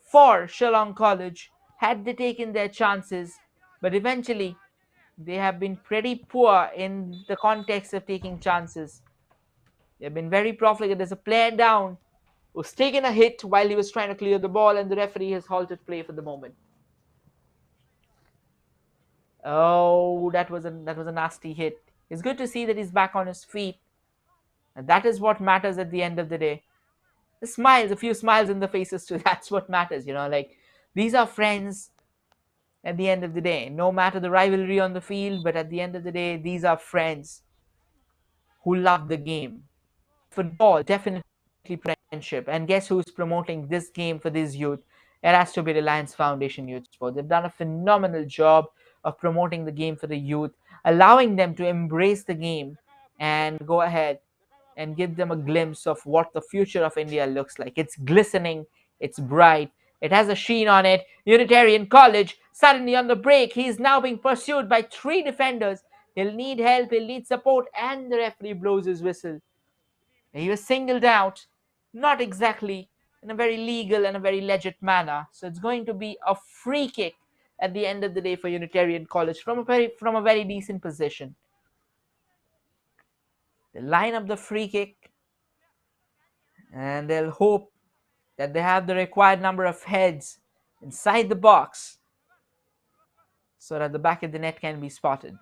for Shillong College had they taken their chances. But eventually They have been pretty poor in the context of taking chances. They've been very profligate. There's a player down who's taken a hit while he was trying to clear the ball, and the referee has halted play for the moment. Oh, that was a nasty hit. It's good to see that he's back on his feet, and that is what matters at the end of the day. The smiles, a few smiles in the faces too. That's what matters, like these are friends at the end of the day. No matter the rivalry on the field, but at the end of the day, these are friends who love the game. Football, definitely friendship. And guess who's promoting this game for this youth? It has to be Reliance Foundation Youth Sport. They've done a phenomenal job of promoting the game for the youth, allowing them to embrace the game and go ahead and give them a glimpse of what the future of India looks like. It's glistening, it's bright, it has a sheen on it. Unitarian College suddenly on the break. He's now being pursued by three defenders. He'll need help, he'll need support, and the referee blows his whistle. He was singled out, not exactly in a very legal and a very legit manner. So it's going to be a free kick at the end of the day for Unitarian College from a very decent position. They line up the free kick and they'll hope that they have the required number of heads inside the box so that the back of the net can be spotted.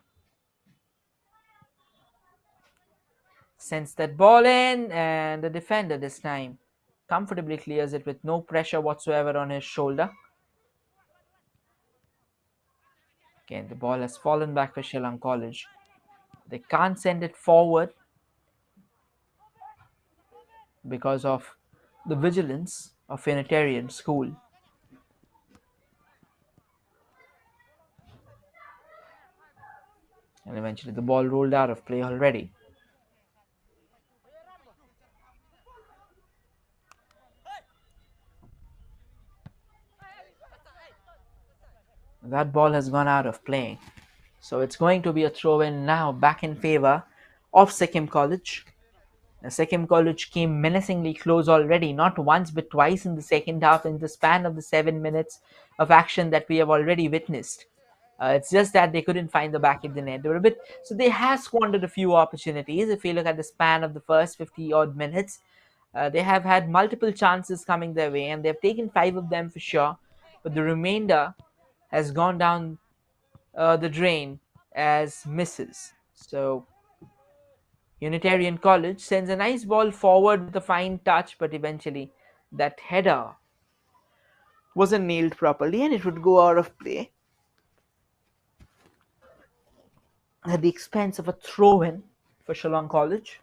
Sends that ball in, and the defender this time comfortably clears it with no pressure whatsoever on his shoulder. Again, the ball has fallen back for Shillong College. They can't send it forward because of the vigilance of Unitarian School. And eventually the ball rolled out of play already. That ball has gone out of play. So it's going to be a throw in now back in favor of Sikkim College. The Sikkim College came menacingly close already, not once but twice in the second half in the span of the 7 minutes of action that we have already witnessed. It's just that they couldn't find the back of the net. They were a bit, so they have squandered a few opportunities. If you look at the span of the first 50 odd minutes, they have had multiple chances coming their way, and they've taken 5 of them for sure. But the remainder has gone down the drain as misses. So Unitarian College sends a nice ball forward with a fine touch, but eventually that header wasn't nailed properly and it would go out of play at the expense of a throw in for Shillong College.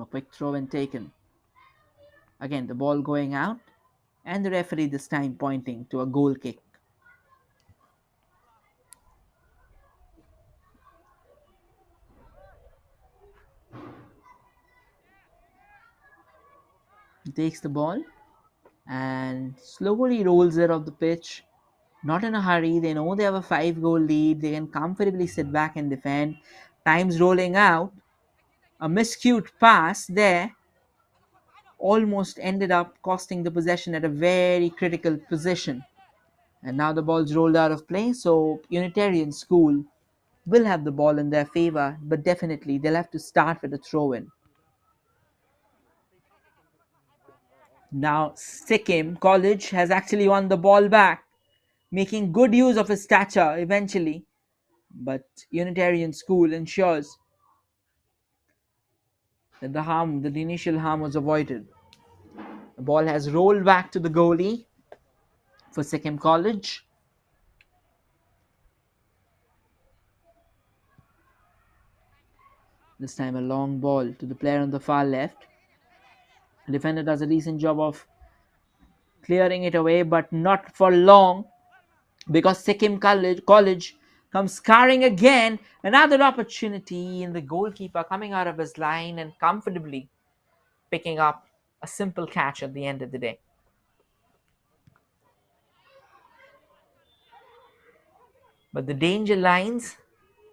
A quick throw in taken. Again, the ball going out, and the referee this time pointing to a goal kick. He takes the ball and slowly rolls it off the pitch. Not in a hurry, they know they have a 5-goal lead, they can comfortably sit back and defend. Time's rolling out. A miscued pass there almost ended up costing the possession at a very critical position. And now the ball's rolled out of play, so Unitarian School will have the ball in their favor, but definitely they'll have to start with a throw in. Now, Sikkim College has actually won the ball back, making good use of his stature eventually, but Unitarian School ensures that the initial harm was avoided. The ball has rolled back to the goalie for Sikkim College. This time a long ball to the player on the far left. The defender does a decent job of clearing it away, but not for long, because Sikkim College comes scarring again. Another opportunity, and the goalkeeper coming out of his line and comfortably picking up a simple catch at the end of the day. But the danger lines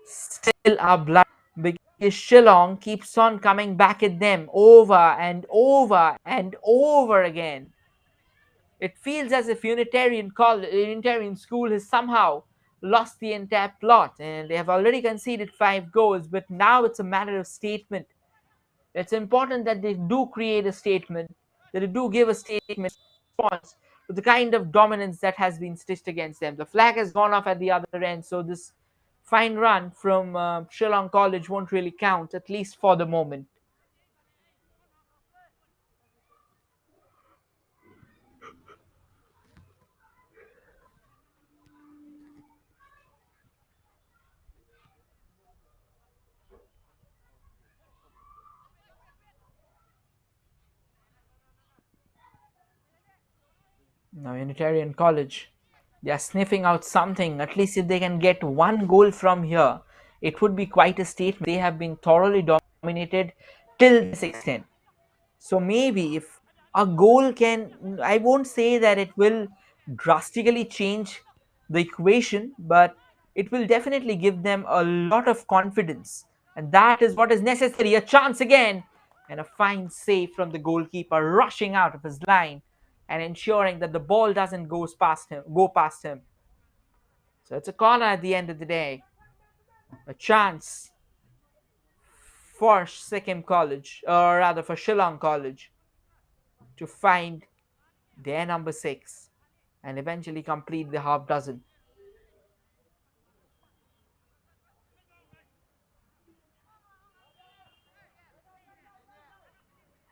still are blood, because Shillong keeps on coming back at them over and over and over again. It feels as if Unitarian school has somehow lost the entire plot, and they have already conceded 5 goals, but now it's a matter of statement. It's important that they do create a statement, that they do give a statement response to the kind of dominance that has been stitched against them. The flag has gone off at the other end, so this fine run from Shillong College won't really count, at least for the moment. Now, Unitarian College, they are sniffing out something. At least if they can get 1 goal from here, it would be quite a statement. They have been thoroughly dominated till this extent. So maybe if a goal can, I won't say that it will drastically change the equation, but it will definitely give them a lot of confidence. And that is what is necessary. A chance again, and a fine save from the goalkeeper rushing out of his line and ensuring that the ball doesn't go past him. So it's a corner at the end of the day. A chance for Sikkim College, or rather for Shillong College, to find their number 6 and eventually complete the half dozen.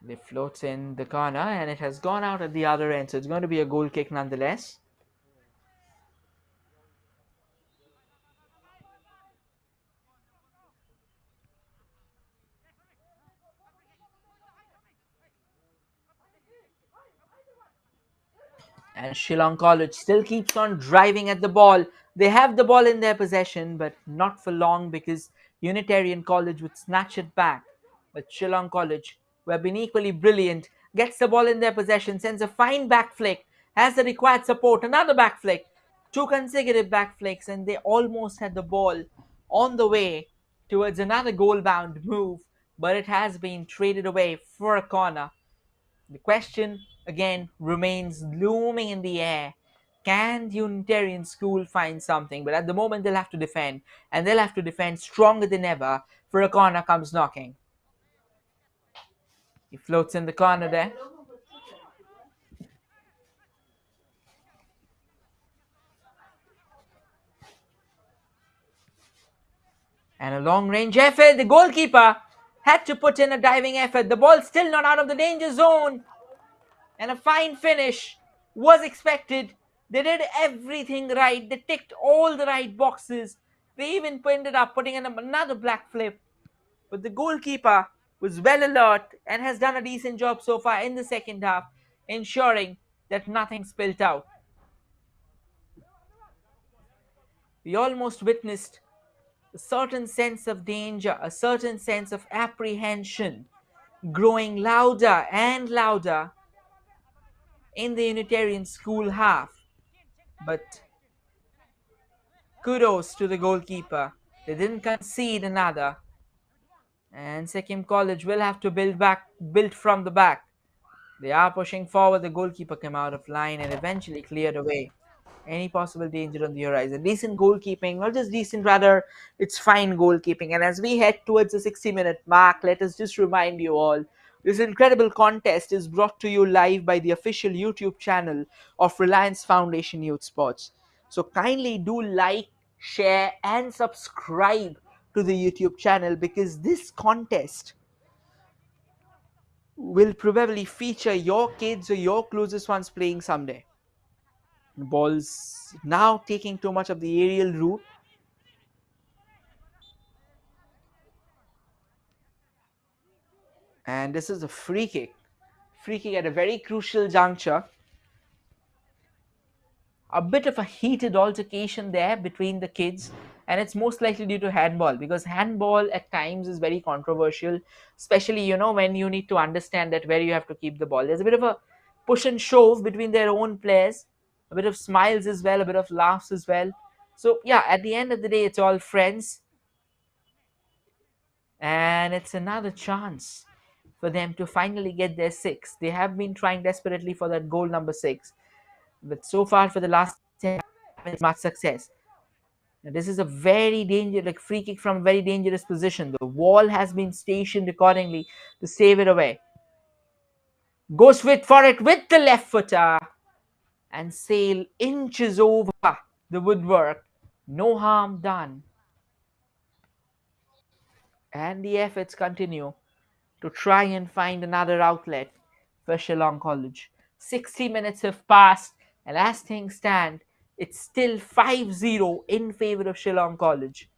It floats in the corner and it has gone out at the other end, so it's going to be a goal kick nonetheless. And Shillong College still keeps on driving at the ball. They have the ball in their possession, but not for long because Unitarian College would snatch it back. But Shillong College, who have been equally brilliant, gets the ball in their possession, sends a fine back flick, has the required support, another back flick, 2 consecutive back flicks, and they almost had the ball on the way towards another goal bound move, but it has been traded away for a corner. The question again remains looming in the air. Can Unitarian School find something? But at the moment, they'll have to defend, and they'll have to defend stronger than ever for a corner comes knocking. He floats in the corner there. And a long range effort. The goalkeeper had to put in a diving effort. The ball still not out of the danger zone. And a fine finish was expected. They did everything right. They ticked all the right boxes. They even ended up putting in another black flip. But the goalkeeper was well alert and has done a decent job so far in the second half, ensuring that nothing spilt out. We almost witnessed a certain sense of danger, a certain sense of apprehension growing louder and louder in the Unitarian school half. But kudos to the goalkeeper. They didn't concede another. And Sikkim College will have to build from the back. They are pushing forward. The goalkeeper came out of line and eventually cleared away any possible danger on the horizon. Decent goalkeeping, not just decent, rather, it's fine goalkeeping. And as we head towards the 60-minute mark, let us just remind you all this incredible contest is brought to you live by the official YouTube channel of Reliance Foundation Youth Sports. So kindly do like, share, and subscribe to the YouTube channel because this contest will probably feature your kids or your closest ones playing someday. The ball's now taking too much of the aerial route, and this is a free kick. Free kick at a very crucial juncture. A bit of a heated altercation there between the kids, and it's most likely due to handball because handball at times is very controversial, especially when you need to understand that where you have to keep the ball. There's a bit of a push and shove between their own players, a bit of smiles as well, a bit of laughs as well. So yeah, at the end of the day, it's all friends, and it's another chance for them to finally get their 6. They have been trying desperately for that goal number 6. but so far for the last 10 haven't much success. Now, this is a very dangerous, like free kick from a very dangerous position. The wall has been stationed accordingly to save it away. Goes with for it with the left footer and sail inches over the woodwork. No harm done. And the efforts continue to try and find another outlet for Shillong College. 60 minutes have passed, and as things stand, it's still 5-0 in favor of Shillong College.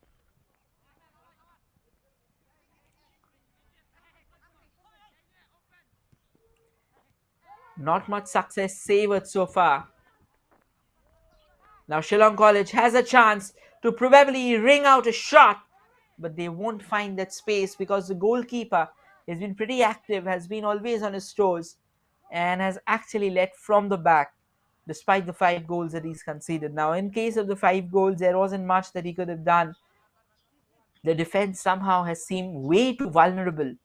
Not much success savored so far. Now Shillong College has a chance to probably ring out a shot, but they won't find that space because the goalkeeper has been pretty active, has been always on his toes, and has actually led from the back despite the 5 goals that he's conceded. Now, in case of the 5 goals, there wasn't much that he could have done. The defense somehow has seemed way too vulnerable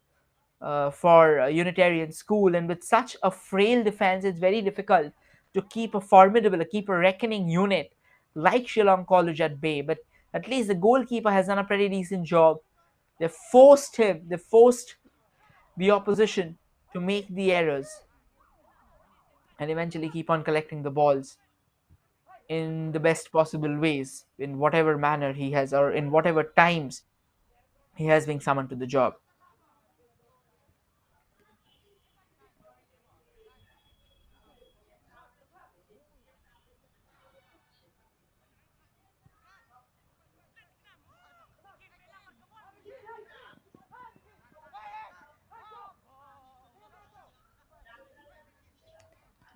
for Unitarian school, and with such a frail defense, it's very difficult to keep a formidable, keep a reckoning unit like Shillong College at bay. But at least the goalkeeper has done a pretty decent job. They forced the opposition to make the errors and eventually keep on collecting the balls in the best possible ways, in whatever manner he has, or in whatever times he has been summoned to the job.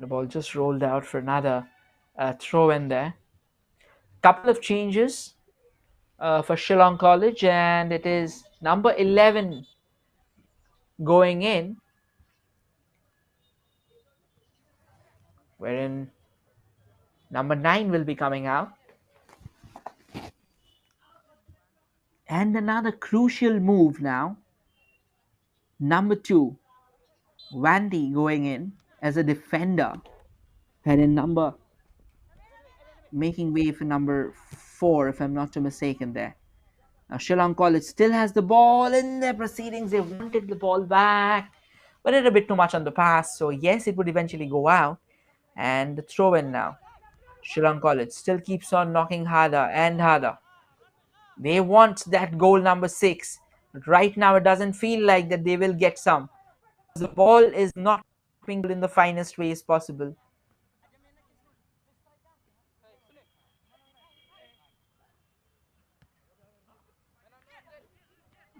The ball just rolled out for another throw in there. Couple of changes for Shillong College, and it is number 11 going in, wherein number 9 will be coming out. And another crucial move now. Number 2, Wandy going in as a defender, and in number making way for number 4, if I'm not too mistaken there. Now, Shillong College still has the ball in their proceedings. They wanted the ball back, but it a bit too much on the pass. So, yes, it would eventually go out. And the throw in now. Shillong College still keeps on knocking harder and harder. They want that goal number 6. But right now, it doesn't feel like that they will get some. The ball is not being in the finest ways possible.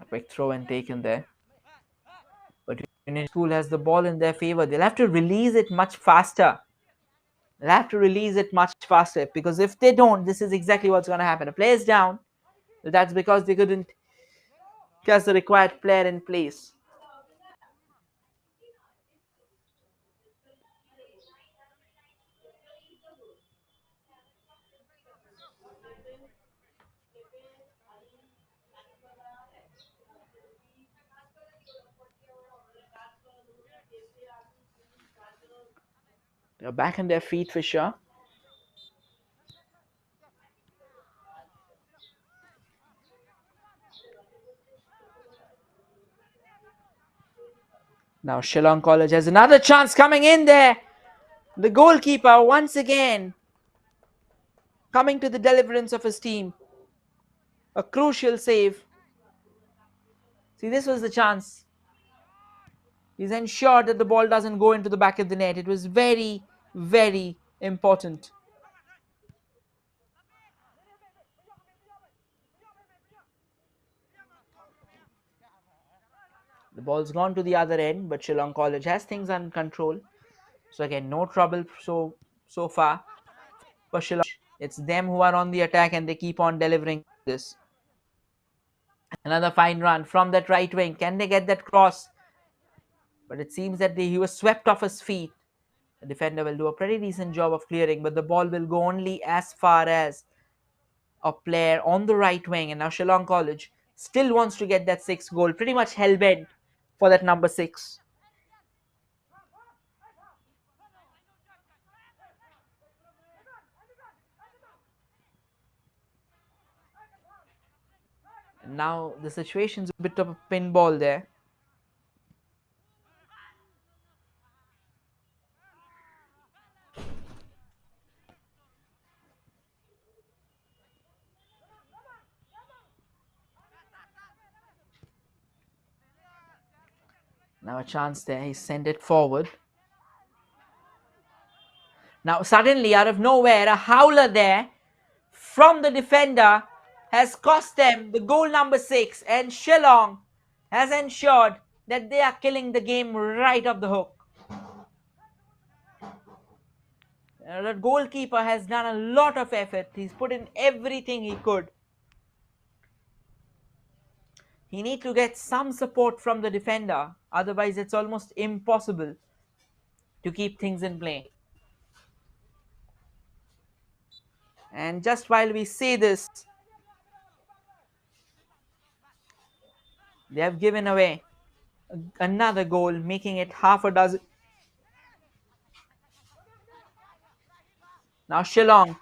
A quick throw and taken there. But Union School has the ball in their favor. They'll have to release it much faster. They'll have to release it much faster, because if they don't, this is exactly what's going to happen. A player's down. That's because they couldn't catch the required player in place. They're back on their feet for sure. Now Shillong College has another chance coming in there. The goalkeeper once again coming to the deliverance of his team. A crucial save. See, this was the chance. He's ensured that the ball doesn't go into the back of the net. It was very, very important. The ball's gone to the other end, but Shillong College has things under control. So again, no trouble so far for Shillong. It's them who are on the attack, and they keep on delivering this. Another fine run from that right wing. Can they get that cross? But it seems that he was swept off his feet. The defender will do a pretty decent job of clearing, but the ball will go only as far as a player on the right wing. And now Shillong College still wants to get that 6th goal, pretty much hell bent for that number 6. Now the situation's a bit of a pinball there. Now a chance there. He sent it forward. Now suddenly out of nowhere, a howler there from the defender has cost them the goal number 6, and Shillong has ensured that they are killing the game right off the hook. The goalkeeper has done a lot of effort. He's put in everything he could. He needs to get some support from the defender, otherwise it's almost impossible to keep things in play. And just while we say this, they have given away another goal, making it half a dozen. Now Shillong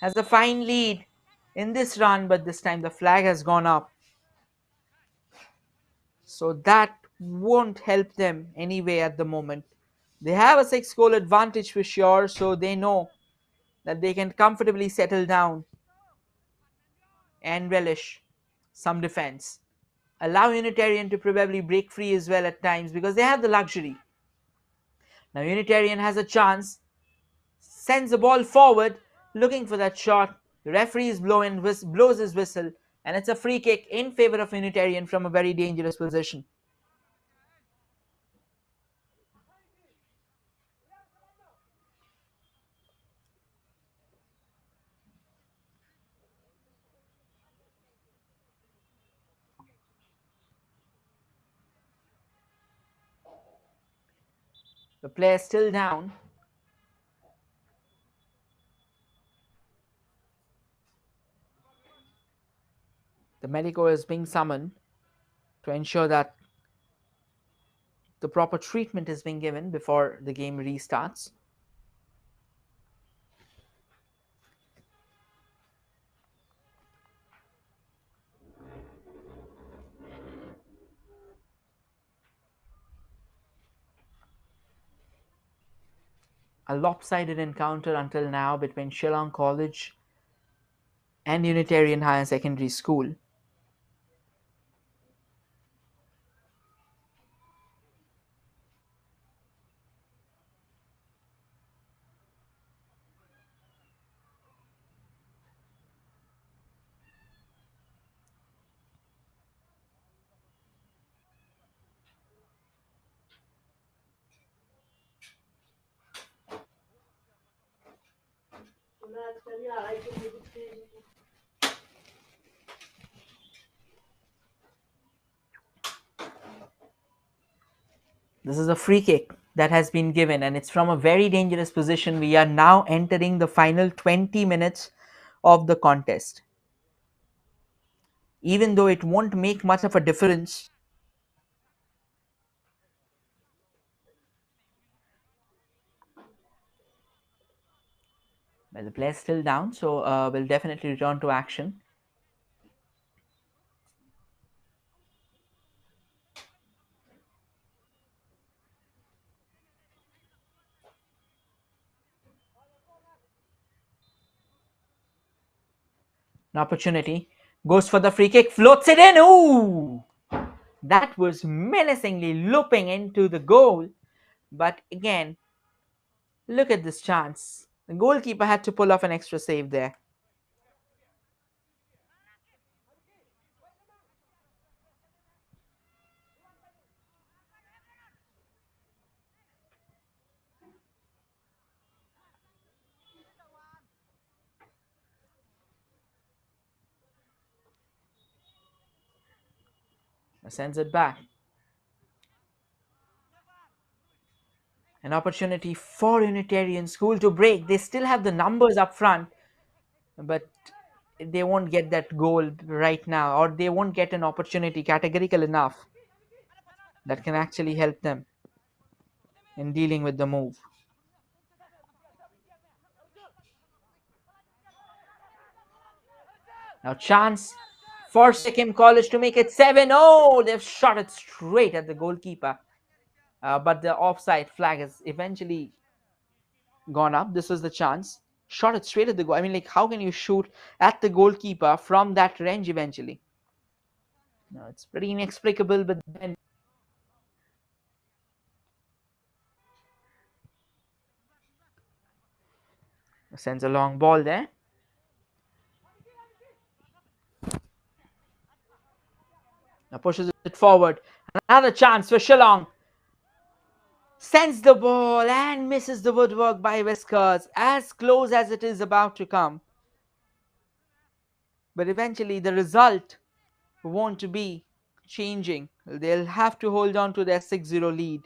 has a fine lead in this run, but this time the flag has gone up. So that won't help them anyway at the moment. They have a 6 goal advantage for sure, so they know that they can comfortably settle down and relish some defense. Allow Unitarian to probably break free as well at times because they have the luxury. Now Unitarian has a chance, sends the ball forward, looking for that shot. The referee is blows his whistle, and it's a free kick in favor of Unitarian from a very dangerous position. The player is still down. The medico is being summoned to ensure that the proper treatment is being given before the game restarts. A lopsided encounter until now between Shillong College and Unitarian Higher Secondary School. This is a free kick that has been given, and it's from a very dangerous position. We are now entering the final 20 minutes of the contest. Even though it won't make much of a difference, well, the player's still down, so we'll definitely return to action. An opportunity, goes for the free kick, floats it in. Ooh! That was menacingly looping into the goal. But again, look at this chance. The goalkeeper had to pull off an extra save there. Sends it back. An opportunity for Unitarian School to break. They still have the numbers up front, but they won't get that goal right now, or they won't get an opportunity categorical enough that can actually help them in dealing with the move. Now chance for Sikkim College to make it 7. Oh, they've shot it straight at the goalkeeper. But the offside flag has eventually gone up. This was the chance. Shot it straight at the goal. I mean, like, how can you shoot at the goalkeeper from that range eventually? No, it's pretty inexplicable, but then sends a long ball there. Now pushes it forward. Another chance for Shillong. Sends the ball and misses the woodwork by Whiskers, as close as it is about to come. But eventually, the result won't be changing. They'll have to hold on to their 6-0 lead.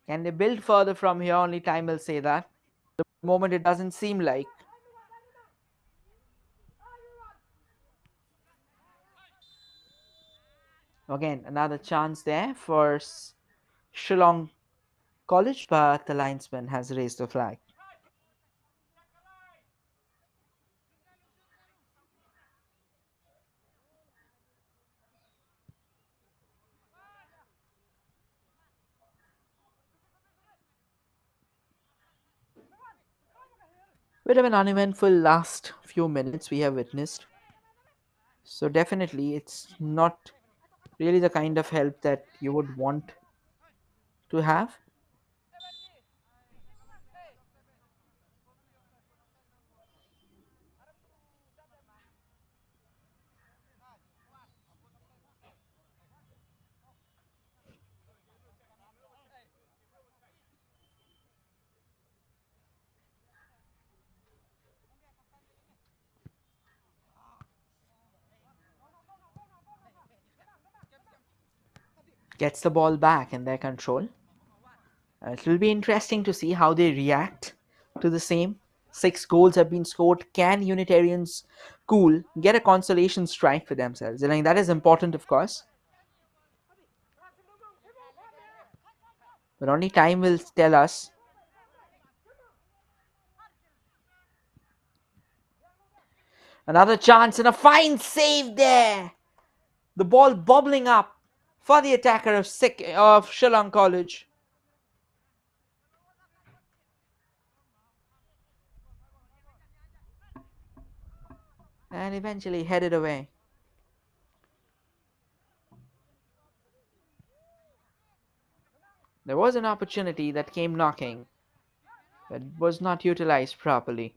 Can they build further from here? Only time will say that. At the moment, it doesn't seem like. Again, another chance there for Shillong College, but the linesman has raised the flag. Bit of an uneventful last few minutes we have witnessed. So definitely it's not really the kind of help that you would want to have. Gets the ball back in their control. It will be interesting to see how they react to the same. 6 goals have been scored. Can Unitarians cool get a consolation strike for themselves? I think that is important, of course. But only time will tell us. Another chance and a fine save there. The ball bobbling up for the attacker of Shillong College. And eventually headed away. There was an opportunity that came knocking, but was not utilized properly.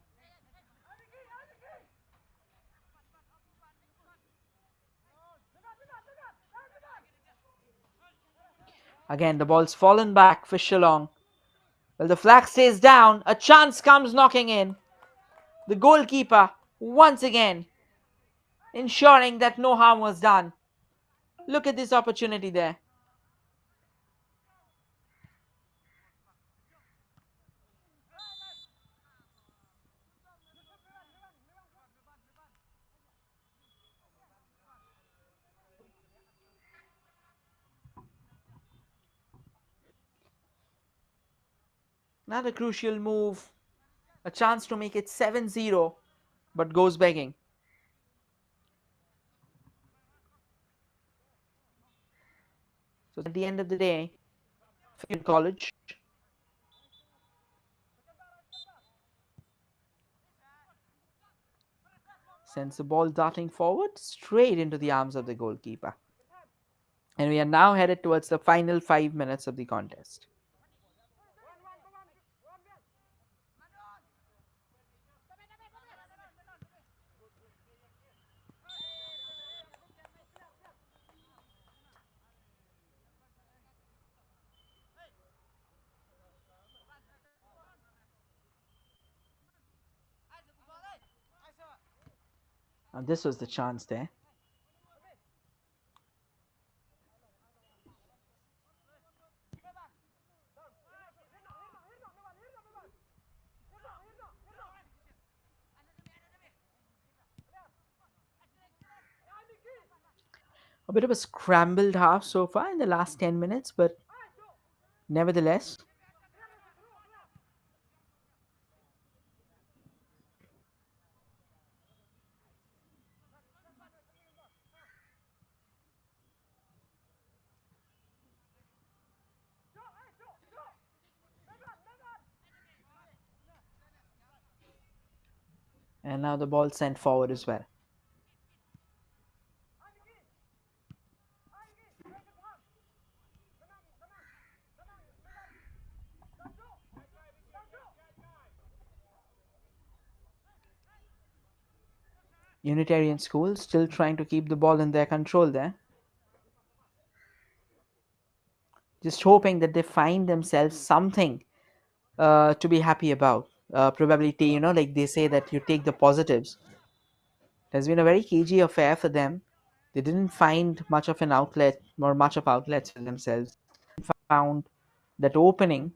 Again, the ball's fallen back for Shillong. Well, the flag stays down. A chance comes knocking in. The goalkeeper, once again, ensuring that no harm was done. Look at this opportunity there. Another crucial move. A chance to make it 7-0, but goes begging. So at the end of the day, in college, sends the ball darting forward straight into the arms of the goalkeeper. And we are now headed towards the final 5 minutes of the contest. And this was the chance there. A bit of a scrambled half so far in the last 10 minutes, but nevertheless, And now the ball sent forward as well. Unitarian school still trying to keep the ball in their control there. Just hoping that they find themselves something to be happy about. Probability, like they say that you take the positives. It has been a very cagey affair for them. They didn't find much of an outlet or much of outlets for themselves. Found that opening.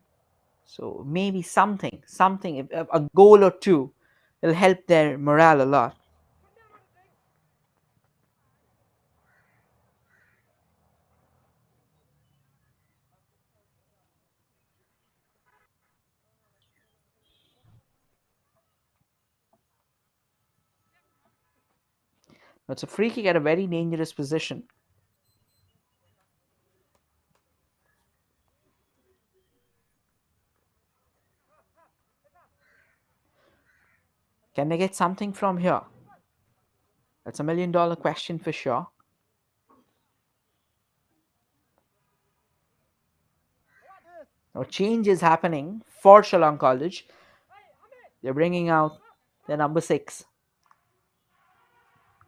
So maybe something, a goal or two will help their morale a lot. It's a free kick at a very dangerous position. Can they get something from here? That's $1 million question for sure. Now, change is happening for Shillong College. They're bringing out their number 6.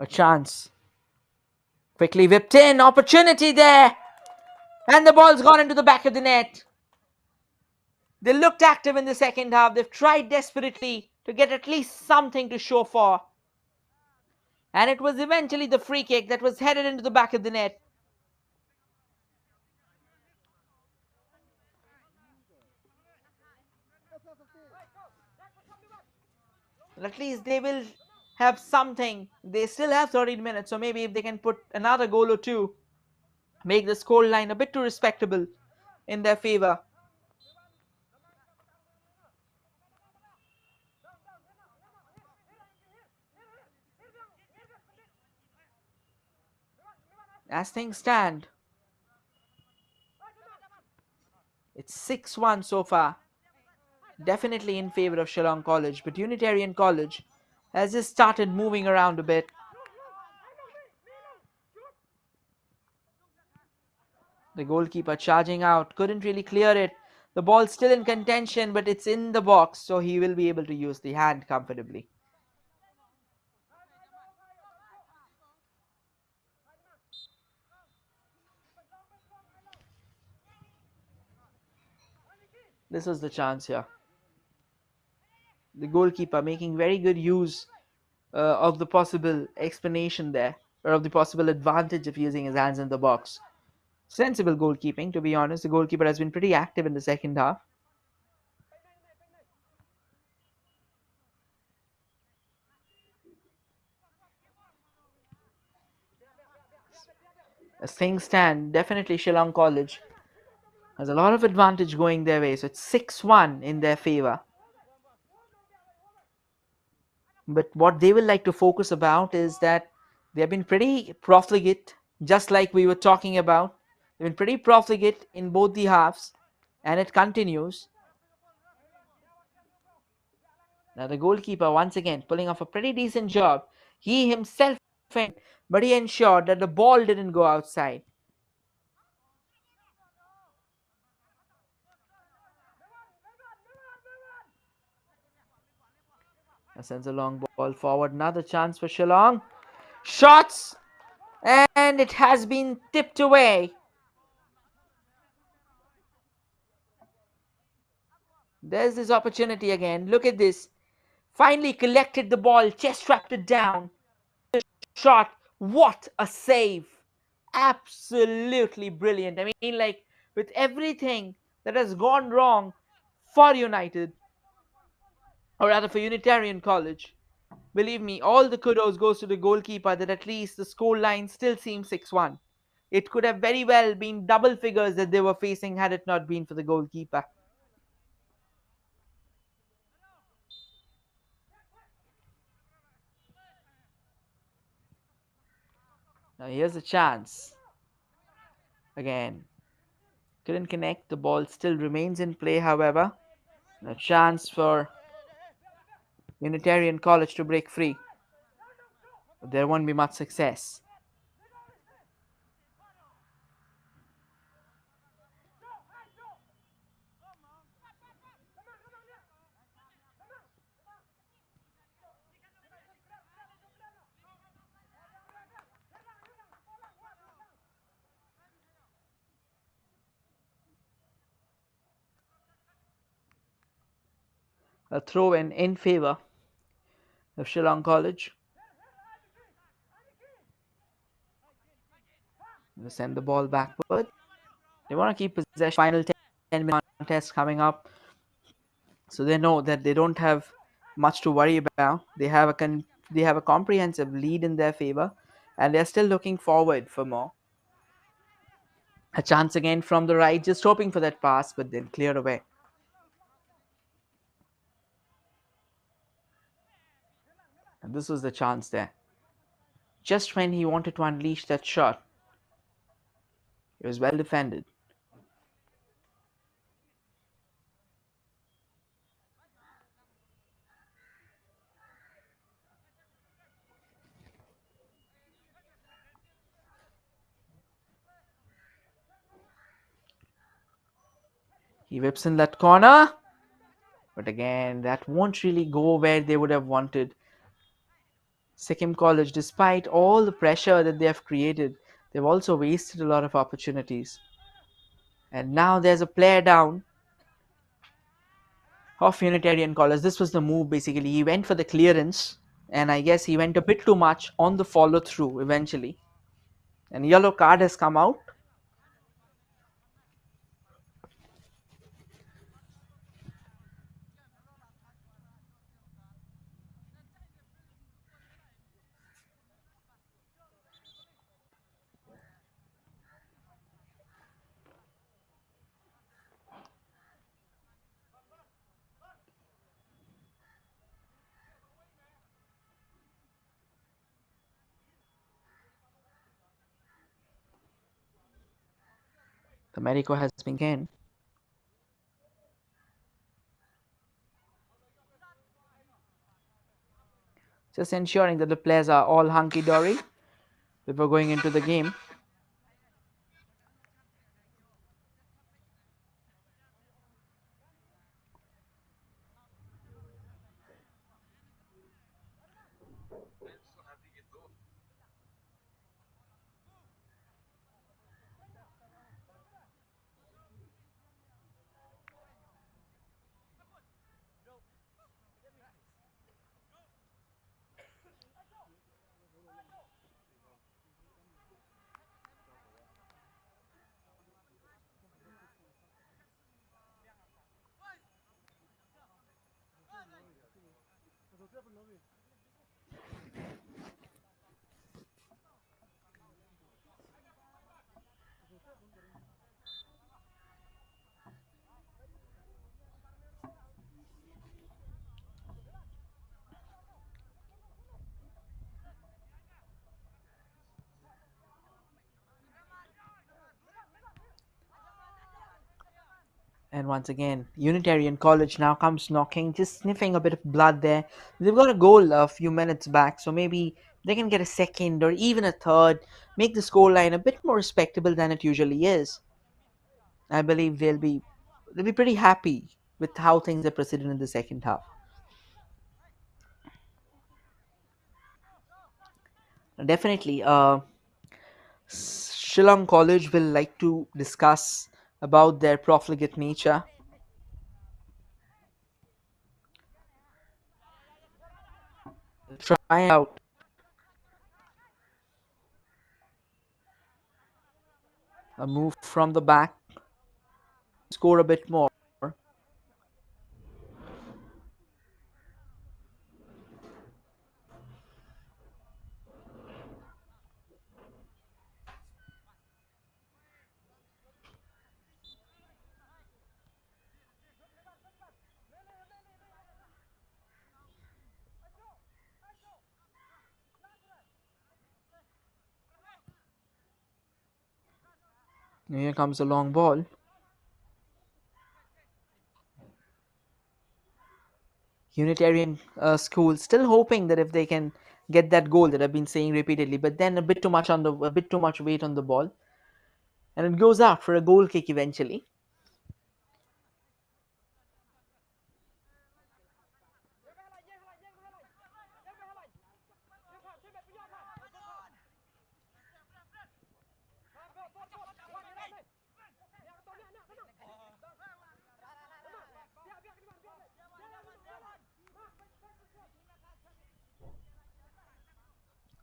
A chance. Quickly whipped in. Opportunity there. And the ball's gone into the back of the net. They looked active in the second half. They've tried desperately to get at least something to show for. And it was eventually the free kick that was headed into the back of the net. At least they will have something. They still have 30 minutes, so maybe if they can put another goal or two, make the score line a bit too respectable in their favor. As things stand, it's 6-1 so far. Definitely in favor of Shillong College, but Unitarian College has just started moving around a bit. The goalkeeper charging out, couldn't really clear it. The ball's still in contention, but it's in the box, so he will be able to use the hand comfortably. This was the chance here. The goalkeeper making very good use of the possible explanation there, or of the possible advantage of using his hands in the box. Sensible goalkeeping, to be honest. The goalkeeper has been pretty active in the second half. As things stand, definitely Shillong College has a lot of advantage going their way. So it's 6-1 in their favor. But what they will like to focus about is that they have been pretty profligate, just like we were talking about. They've been pretty profligate in both the halves, and it continues. Now the goalkeeper once again pulling off a pretty decent job. He himself went, but he ensured that the ball didn't go outside. Now sends a long ball forward. Another chance for Shillong. Shots! And it has been tipped away. There's this opportunity again. Look at this. Finally collected the ball, chest wrapped it down. Shot. What a save. Absolutely brilliant. I mean, like, with everything that has gone wrong for United, or rather for Unitarian College, believe me, all the kudos goes to the goalkeeper that at least the score line still seems 6-1. It could have very well been double figures that they were facing had it not been for the goalkeeper. Now here's a chance. Again, couldn't connect. The ball still remains in play, however. A chance for Unitarian College to break free. But there won't be much success. A throw in favor of Shillong College. They send the ball backward. They want to keep possession. Final 10-minute contest coming up, so they know that they don't have much to worry about. They have a comprehensive lead in their favor, and they're still looking forward for more. A chance again from the right, just hoping for that pass, but then cleared away. And this was the chance there. Just when he wanted to unleash that shot, it was well defended. He whips in that corner, but again, that won't really go where they would have wanted. Sikkim College, despite all the pressure that they have created, they've also wasted a lot of opportunities. And now there's a player down of Unitarian College. This was the move basically. He went for the clearance, and I guess he went a bit too much on the follow through eventually. And yellow card has come out. The medico has been again. Just ensuring that the players are all hunky dory before going into the game. And once again, Unitarian College now comes knocking, just sniffing a bit of blood there. They've got a goal a few minutes back, so maybe they can get a second or even a third, make the scoreline a bit more respectable than it usually is. I believe they'll be pretty happy with how things are proceeding in the second half. Definitely, Shillong College will like to discuss about their profligate nature. Try out a move from the back, score a bit more. Here comes a long ball. Unitarian school still hoping that if they can get that goal that I've been saying repeatedly, but then a bit too much weight on the ball, and it goes out for a goal kick eventually.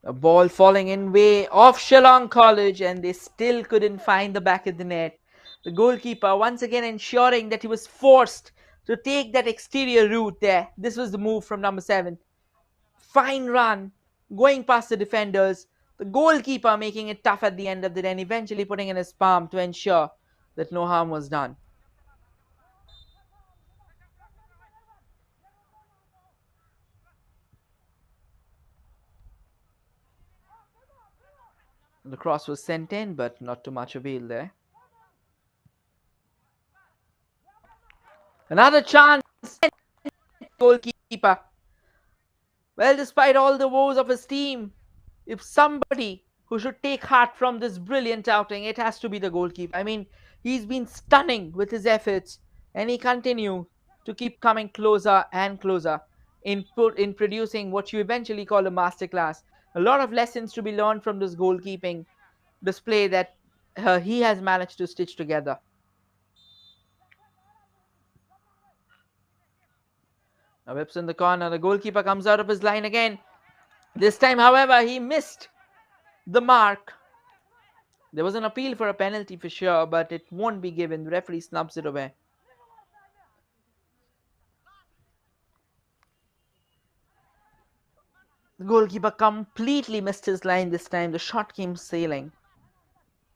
A ball falling in way of Shillong College, and they still couldn't find the back of the net. The goalkeeper once again ensuring that he was forced to take that exterior route there. This was the move from number 7. Fine run, going past the defenders. The goalkeeper making it tough at the end of the day and eventually putting in his palm to ensure that no harm was done. The cross was sent in, but not too much avail there. Another chance, goalkeeper. Well, despite all the woes of his team, if somebody who should take heart from this brilliant outing, it has to be the goalkeeper. I mean, he's been stunning with his efforts, and he continues to keep coming closer and closer in producing what you eventually call a masterclass. A lot of lessons to be learned from this goalkeeping display that he has managed to stitch together. Now whips in the corner. The goalkeeper comes out of his line again. This time, however, he missed the mark. There was an appeal for a penalty for sure, but it won't be given. The referee snubs it away. The goalkeeper completely missed his line this time. The shot came sailing,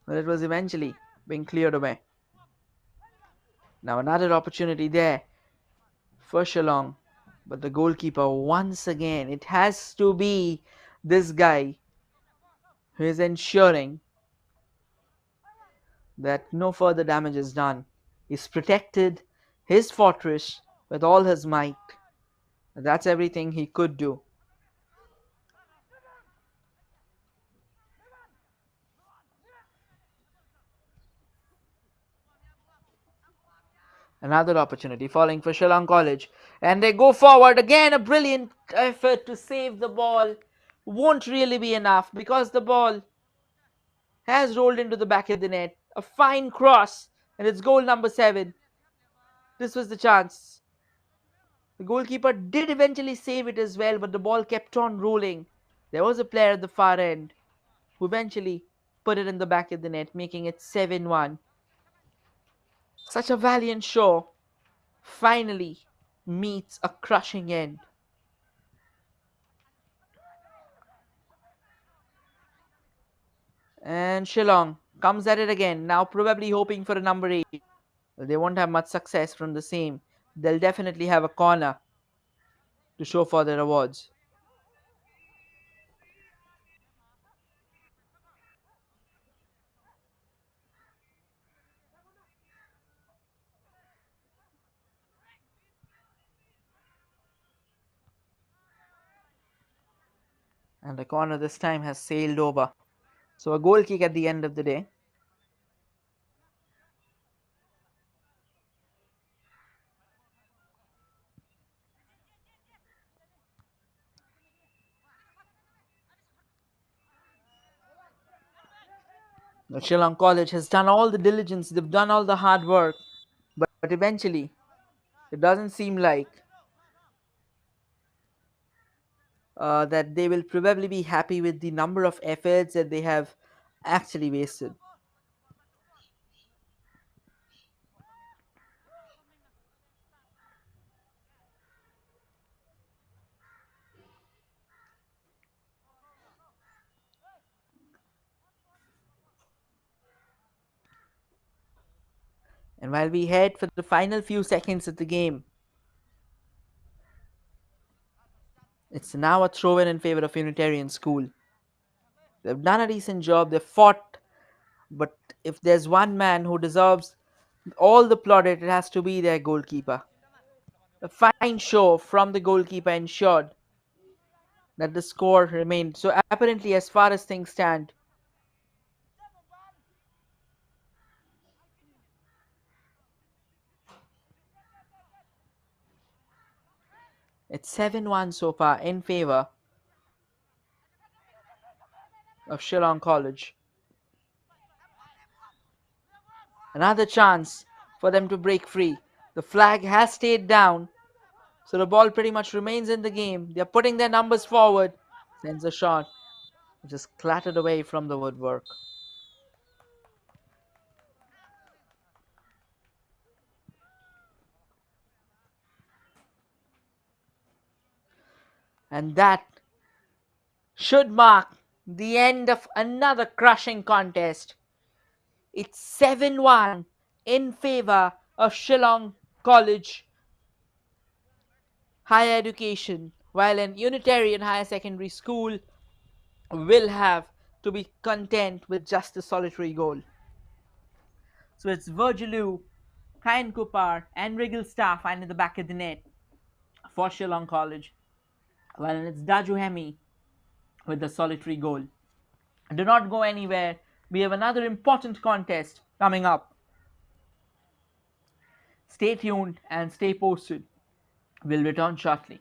but it was eventually being cleared away. Now another opportunity there for Shillong, but the goalkeeper once again, it has to be this guy who is ensuring that no further damage is done. He's protected his fortress with all his might. That's everything he could do. Another opportunity falling for Shillong College. And they go forward again. A brilliant effort to save the ball. Won't really be enough because the ball has rolled into the back of the net. A fine cross. And it's goal number 7. This was the chance. The goalkeeper did eventually save it as well, but the ball kept on rolling. There was a player at the far end who eventually put it in the back of the net, making it 7-1. Such a valiant show finally meets a crushing end. And Shillong comes at it again, now probably hoping for a number 8. They won't have much success from the same. They'll definitely have a corner to show for their awards. And the corner this time has sailed over. So a goal kick at the end of the day. The Shillong College has done all the diligence, they've done all the hard work, but eventually it doesn't seem like that they will probably be happy with the number of efforts that they have actually wasted. And while we head for the final few seconds of the game, it's now a throw in favor of Unitarian School. They've done a decent job, they've fought, but if there's one man who deserves all the plaudit, it has to be their goalkeeper. A fine show from the goalkeeper ensured that the score remained. So apparently, as far as things stand, it's 7-1 so far in favor of Shillong College. Another chance for them to break free. The flag has stayed down, so the ball pretty much remains in the game. They're putting their numbers forward. Sends a shot, which is clattered away from the woodwork. And that should mark the end of another crushing contest. It's 7-1 in favor of Shillong College Higher Education, while an Unitarian Higher Secondary School will have to be content with just a solitary goal. So it's Virgilou, Kyan Kupar, and Wrigglestaff and in the back of the net for Shillong College, while it's Dajuhemi with the solitary goal. Do not go anywhere. We have another important contest coming up. Stay tuned and stay posted. We'll return shortly.